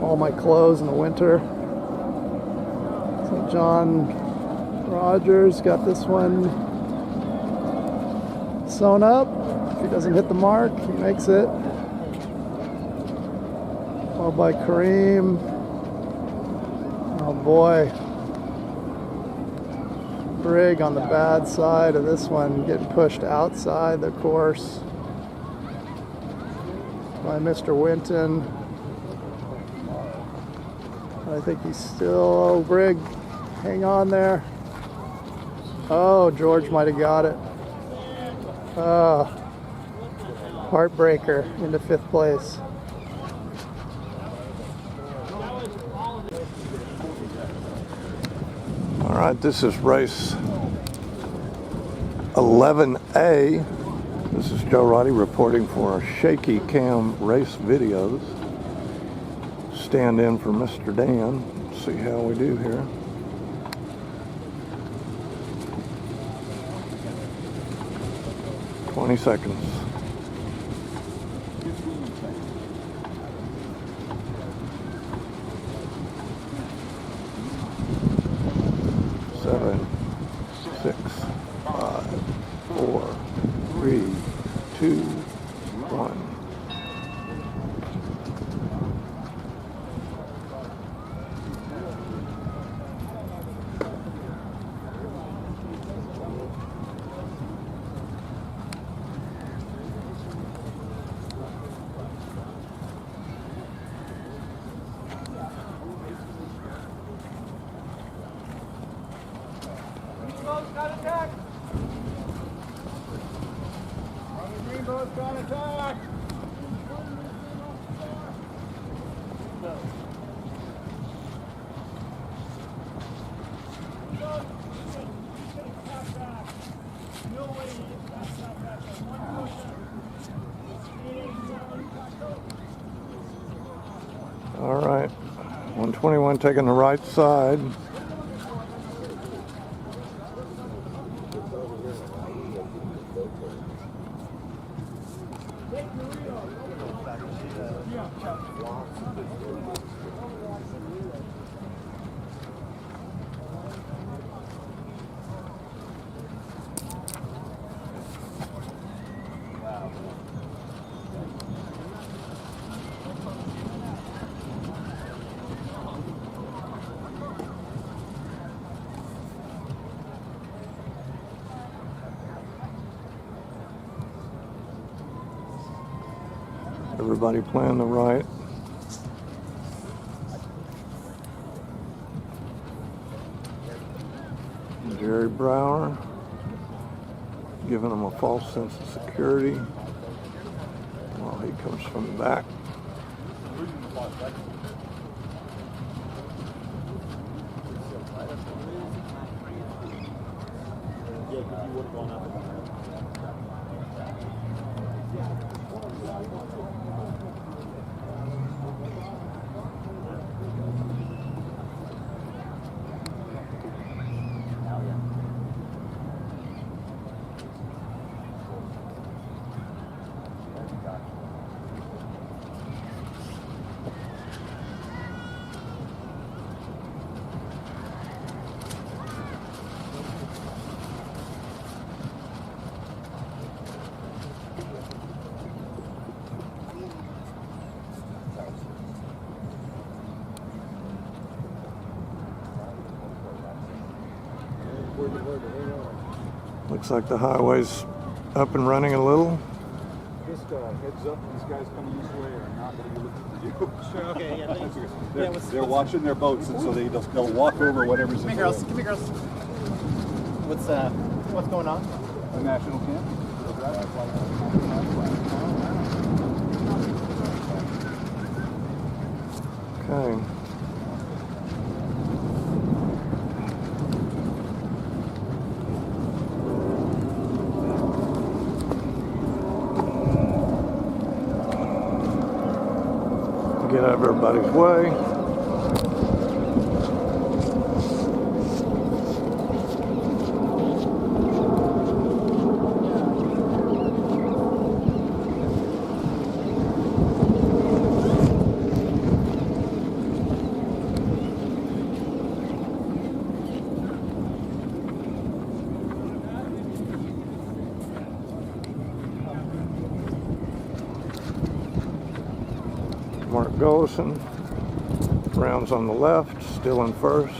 All my clothes in the winter. So John Rogers got this one sewn up. If he doesn't hit the mark, he makes it. All by Kareem. Oh boy. Brig on the bad side of this one, getting pushed outside the course by Mr. Winton. I think he's still, oh, Brig, hang on there. Oh, George might have got it. Oh, heartbreaker into 5th place. All right, this is race 11A. This is Joe Roddy reporting for Shaky Cam Race Videos. Stand in for Mr. Dan. See how we do here. $20 seconds. Seven, 6, 5, 4, 3, 2, 1. All right, 121 taking the right side. Everybody playing the right. Jerry Brower giving him a false sense of security while he comes from the back. Looks like the highway's up and running a little. Just heads up, these guys coming this way are not going to be looking for you. Sure, okay, yeah. They're watching their boats, and so they'll walk over whatever's in the way. Come here, girls. What's going on? The national camp. Okay. Get out of everybody's way. Mark Gollison. Rounds on the left, still in first.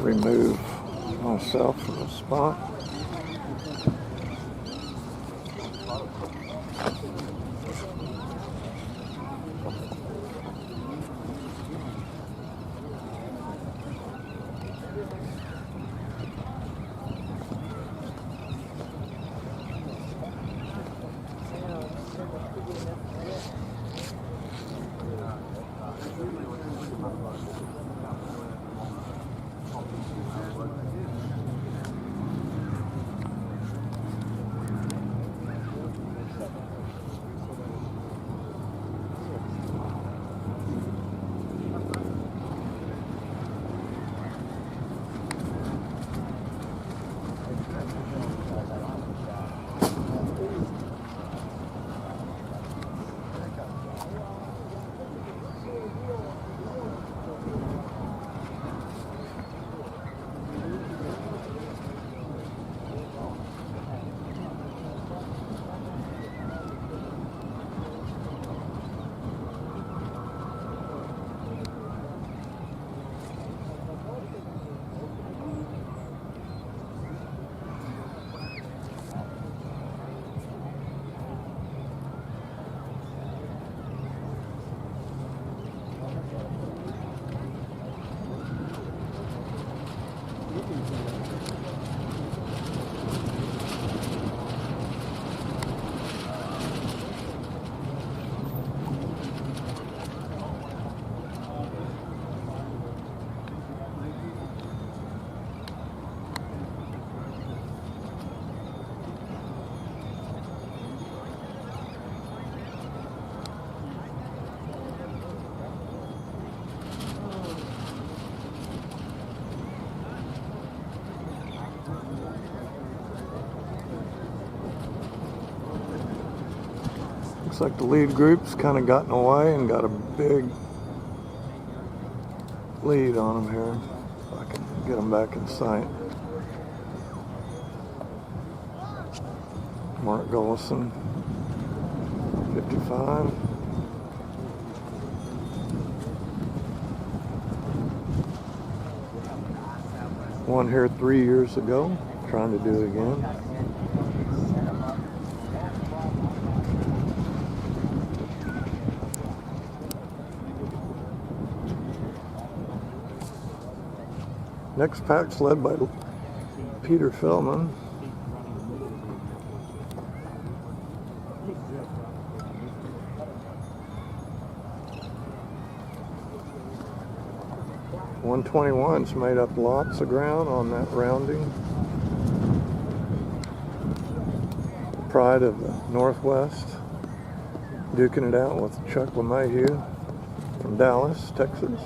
Remove myself from the spot. Looks like the lead group's kind of gotten away and got a big lead on them here. If I can get them back in sight. Mark Gollison, 55. Won here 3 years ago, trying to do it again. Next pack's led by Peter Feldman. .121's made up lots of ground on that rounding. Pride of the Northwest, duking it out with Chuck LeMahieu from Dallas, Texas.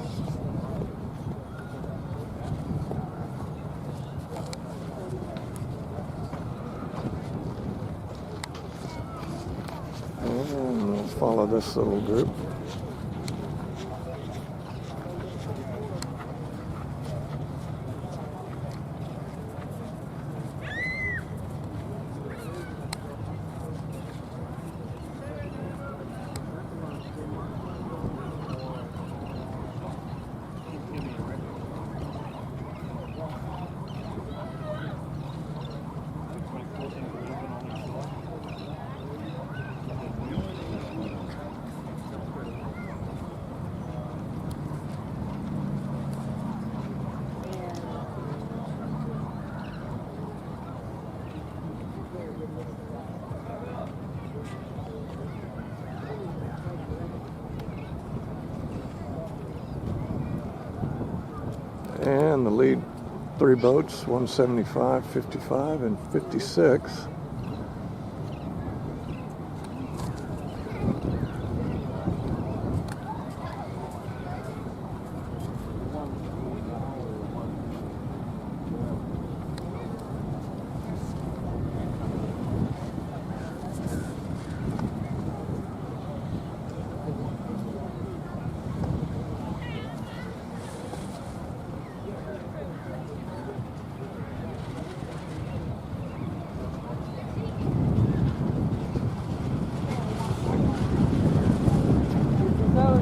And let's follow this little group. And the lead 3 boats, 175, 55, and 56.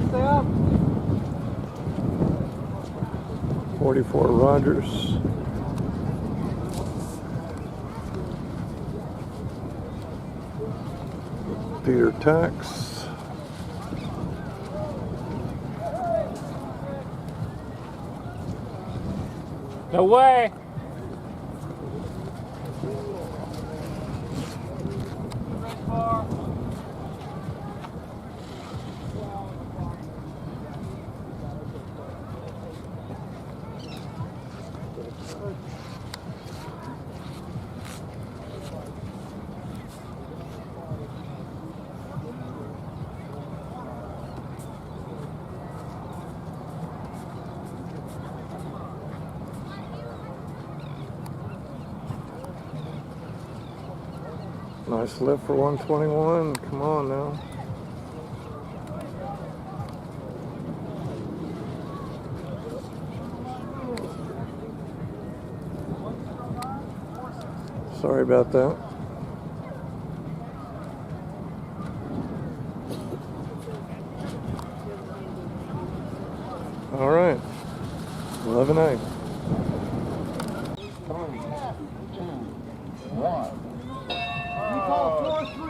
Stay up. 44 Rogers. Peter Tax. No way. Nice lift for 121. Come on now. Sorry about that. All right. 11A. 3, 2, 1.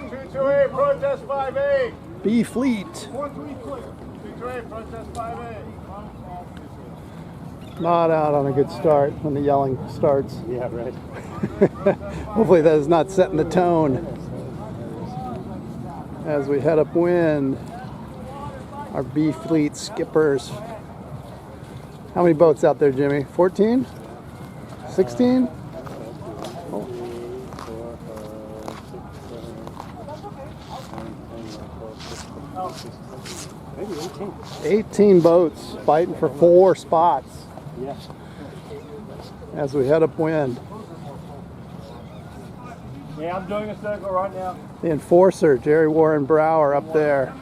228, protest 5A. B Fleet. 43 clear. 228, protest 5A. Not out on a good start when the yelling starts. Yeah, right. Hopefully that is not setting the tone. As we head upwind, our B Fleet skippers. How many boats out there, Jimmy? 14? 16? Maybe 18. 18 boats fighting for 4 spots Yeah. as we head upwind. Yeah, I'm doing a circle right now. The enforcer, Jerry Warren Brower, up there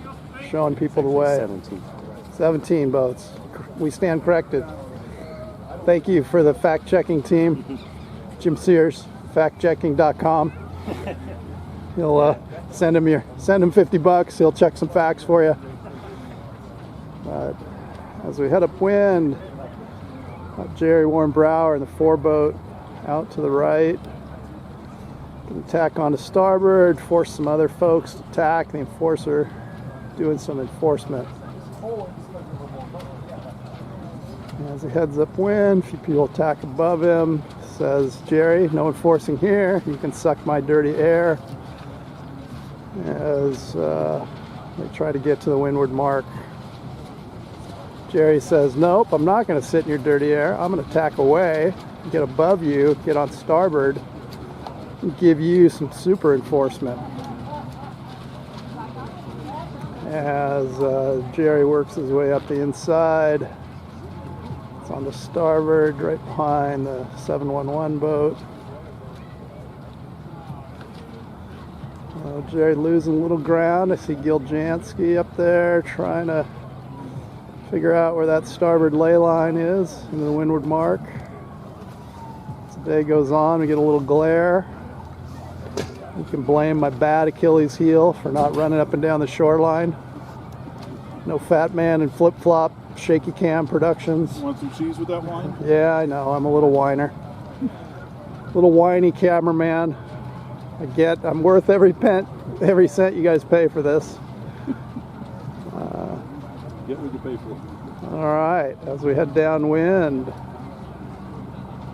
showing people the way. 17. 17 boats. We stand corrected. Thank you for the fact-checking team. Jim Sears, factchecking.com. He'll send him 50 bucks. He'll check some facts for you. But as we head upwind, Jerry Warren Brower and the 4 boat out to the right. Gonna tack on to starboard, force some other folks to tack. The enforcer doing some enforcement. As he heads upwind, a few people tack above him. Says, Jerry, no enforcing here. You can suck my dirty air. As they try to get to the windward mark. Jerry says, nope, I'm not going to sit in your dirty air. I'm going to tack away, get above you, get on starboard, and give you some super enforcement. As Jerry works his way up the inside, it's on the starboard, right behind the 711 boat. Jerry losing a little ground. I see Gil Jansky up there trying to figure out where that starboard ley line is into the windward mark. As the day goes on, we get a little glare. You can blame my bad Achilles heel for not running up and down the shoreline. No Fat Man and Flip Flop Shaky Cam Productions. Want some cheese with that wine? Yeah, I know. I'm a little whiner. Little whiny cameraman. I'm worth every cent you guys pay for this. Get what you pay for. All right, as we head downwind,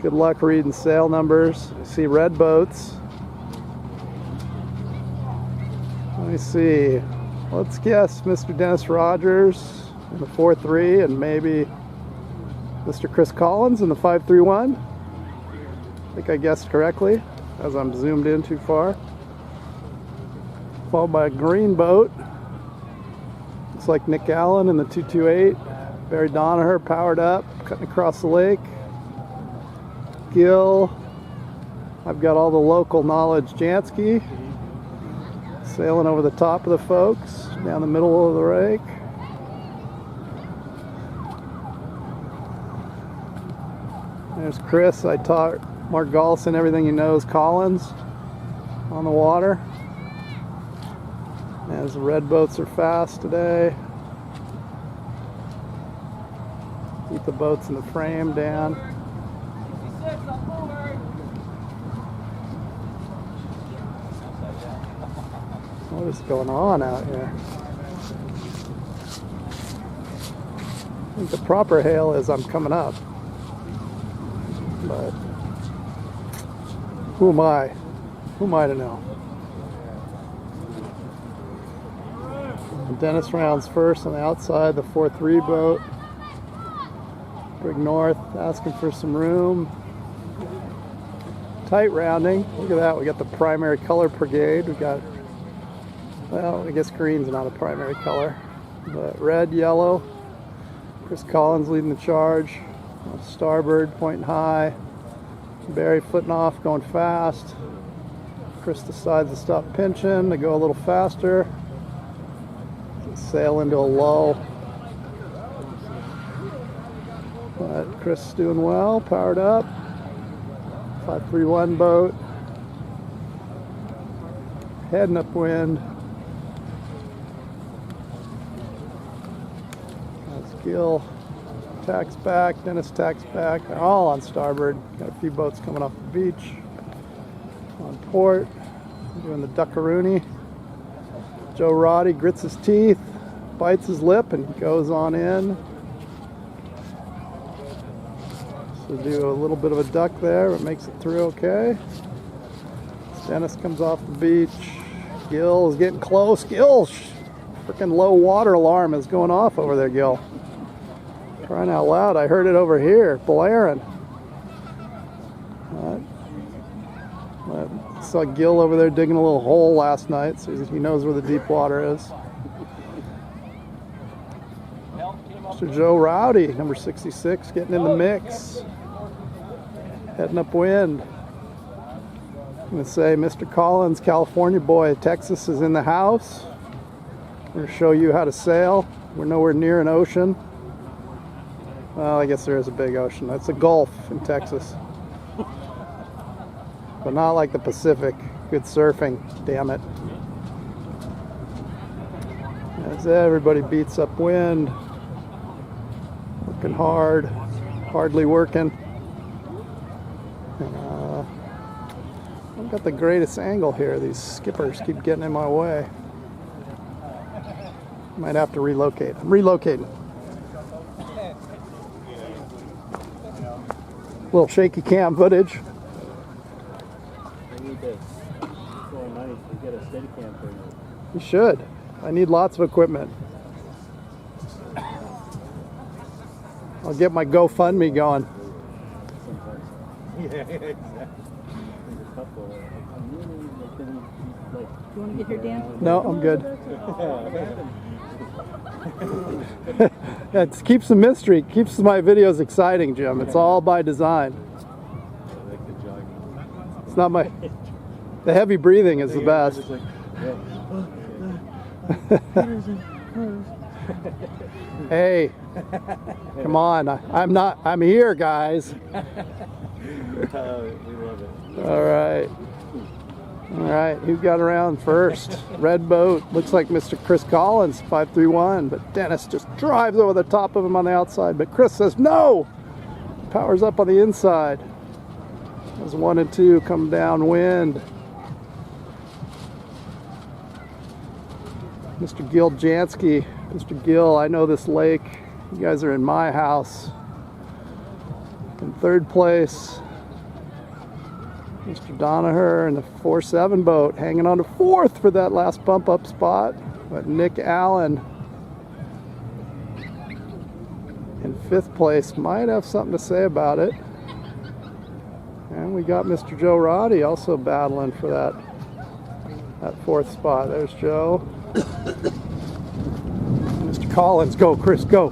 good luck reading sail numbers. I see red boats. Let me see. Let's guess Mr. Dennis Rogers in the 4-3 and maybe Mr. Chris Collins in the 531. I think I guessed correctly as I'm zoomed in too far. Followed by a green boat. Looks like Nick Allen in the 228. Barry Donaher powered up, cutting across the lake. Gill. I've got all the local knowledge. Jansky sailing over the top of the folks down the middle of the lake. There's Chris. I taught Mark Gollison everything he knows. Collins on the water. As the red boats are fast today. Keep the boats in the frame down. What is going on out here? I think the proper hail is I'm coming up. But who am I? Who am I to know? Dennis rounds first on the outside, the 4-3 boat. Brig North asking for some room. Tight rounding. Look at that. We got the primary color brigade. We got, well, I guess green's not a primary color, but red, yellow. Chris Collins leading the charge. Starboard, pointing high. Barry footing off, going fast. Chris decides to stop pinching, to go a little faster. Sail into a lull. But Chris is doing well, powered up. 531 boat. Heading upwind. That's Gill. Tacks back, Dennis tacks back. They're all on starboard. Got a few boats coming off the beach. On port. Doing the duckaroony. Joe Roddy grits his teeth, bites his lip, and goes on in. So do a little bit of a duck there, but makes it through okay. Dennis comes off the beach. Gill is getting close. Gill, freaking low water alarm is going off over there, Gill. Crying out loud, I heard it over here, blaring. I saw Gill over there digging a little hole last night, so he knows where the deep water is. Mr. Joe Rowdy, number 66, getting in the mix. Heading upwind. I'm going to say Mr. Collins, California boy, Texas is in the house. I'm going to show you how to sail. We're nowhere near an ocean. Well, I guess there is a big ocean. That's a gulf in Texas. But not like the Pacific. Good surfing, damn it. As everybody beats upwind. Working hard. Hardly working. I've got the greatest angle here. These skippers keep getting in my way. Might have to relocate. I'm relocating. Little shaky cam footage. I need to throw money to get a Steadicam for you. You should. I need lots of equipment. I'll get my GoFundMe going. Yeah, exactly. There's a couple. I'm really like, You want to get here, Dan? No, I'm good. It keeps the mystery, keeps my videos exciting, Jim. It's all by design. It's not my... The heavy breathing is the best. Hey, come on. I'm here, guys. we love it. All right. All right, who got around first? Red boat. Looks like Mr. Chris Collins, 531, but Dennis just drives over the top of him on the outside. But Chris says no. Powers up on the inside. As 1 and 2 come downwind. Mr. Gil Jansky. Mr. Gill, I know this lake. You guys are in my house. In third place, Mr. Donaher in the 4-7 boat, hanging on to fourth for that last bump up spot. But Nick Allen in fifth place might have something to say about it. And we got Mr. Joe Roddy also battling for that fourth spot. There's Joe. Mr. Collins, go, Chris, go.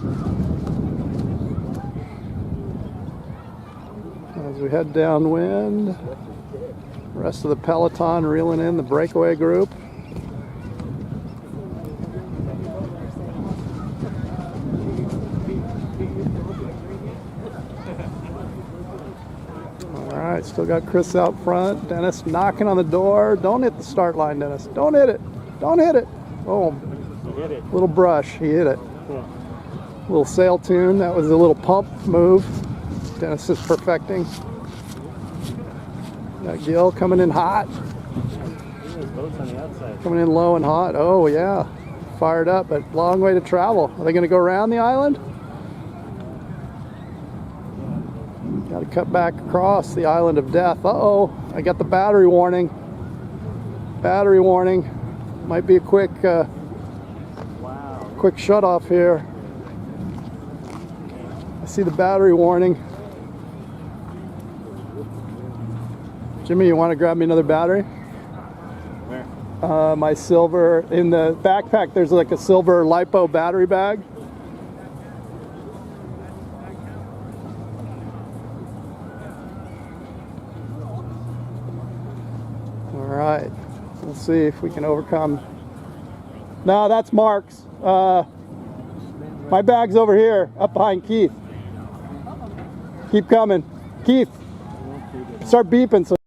As we head downwind, rest of the peloton reeling in the breakaway group. Alright, still got Chris out front. Dennis knocking on the door. Don't hit the start line, Dennis. Don't hit it. Don't hit it. Oh, little brush. He hit it. Little sail tune. That was a little pump move. Dennis is perfecting. Got Gil coming in hot. Coming in low and hot. Oh, yeah. Fired up, but long way to travel. Are they going to go around the island? Got to cut back across the island of death. Uh-oh, I got the battery warning. Battery warning. Might be a quick shut off here. I see the battery warning. Jimmy, you want to grab me another battery? Where? My silver, in the backpack there's like a silver LiPo battery bag. Alright, we'll see if we can overcome. No, that's Mark's. My bag's over here, up behind Keith. Keep coming. Keith, start beeping so